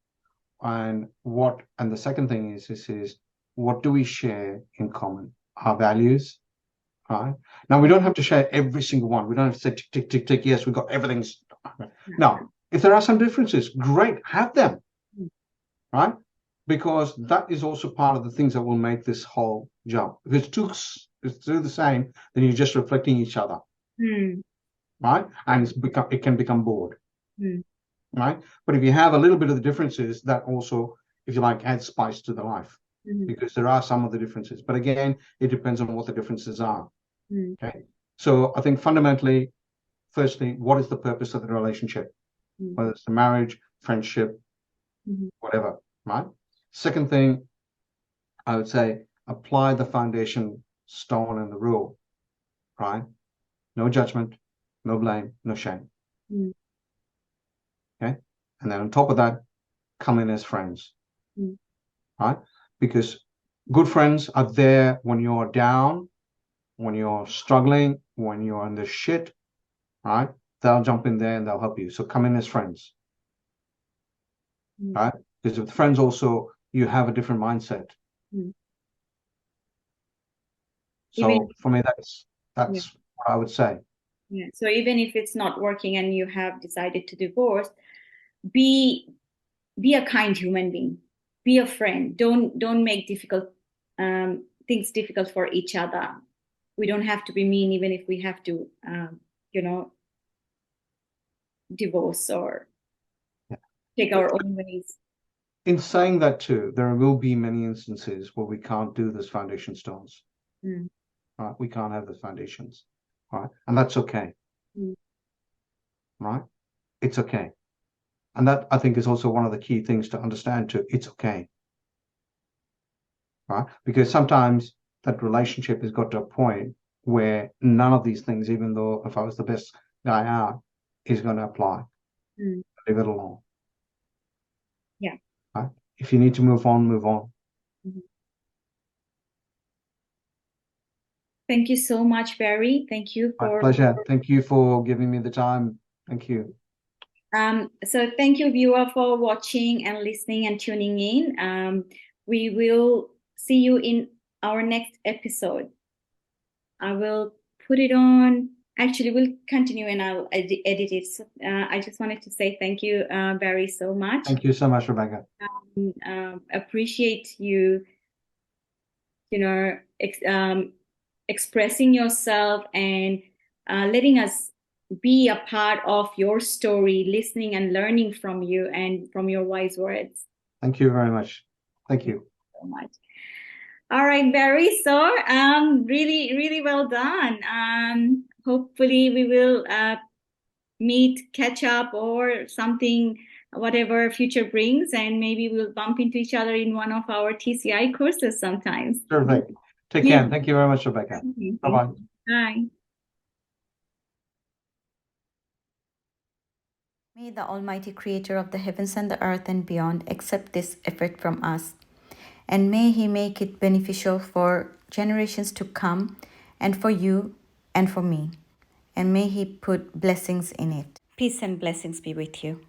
And the second thing is what do we share in common? Our values, right? Now, we don't have to share every single one. We don't have to say tick, tick, tick, tick. Yes, we've got everything. No, if there are some differences, great, have them, right? Because that is also part of the things that will make this whole jump. If it's do the same, then you're just reflecting each other, right? And it can become bored, right? But if you have a little bit of the differences, that also, if you like, adds spice to the life, because there are some of the differences. But again, it depends on what the differences are. Okay, so I think fundamentally, firstly, what is the purpose of the relationship? Whether it's the marriage, friendship, whatever, right? Second thing, I would say, apply the foundation stone and the rule, right? No judgment, no blame, no shame. Okay, and then on top of that, come in as friends. right? Because good friends are there when you're down, when you're struggling, when you're in the shit, right? They'll jump in there and they'll help you. So come in as friends, right? Because with friends also, you have a different mindset. So Even for me, that's what I would say. yeah. So even if it's not working and you have decided to divorce, be a kind human being. Be a friend. Don't make difficult things difficult for each other. We don't have to be mean, even if we have to, you know, divorce or take our own ways. In saying that too, there will be many instances where we can't do this foundation stones. Right? We can't have the foundations, right? And that's okay, right? It's okay. And that I think is also one of the key things to understand too. It's okay, right? Because sometimes that relationship has got to a point where none of these things, even though if I was the best guy out, is going to apply. Leave it alone. Yeah. Right? If you need to move on, move on. Thank you so much, Barry. Thank you My for pleasure. Thank you for giving me the time. Thank you. So thank you, viewer, for watching and listening and tuning in. We will see you in our next episode. I will put it on. Actually, we'll continue and I'll edit it. So, I just wanted to say thank you, Barry, so much. Thank you so much, Rebecca. Appreciate you, expressing yourself and letting us be a part of your story, listening and learning from you and from your wise words. Thank you very much. Thank you so much. All right, Barry. So, really, really well done. Hopefully, we will meet, catch up, or something, whatever future brings, and maybe we'll bump into each other in one of our TCI courses sometimes. Perfect. Take care. Thank you very much, Rebecca. Bye-bye. Bye. May the Almighty Creator of the heavens and the earth and beyond accept this effort from us, and may He make it beneficial for generations to come, and for you and for me, and may He put blessings in it. Peace and blessings be with you.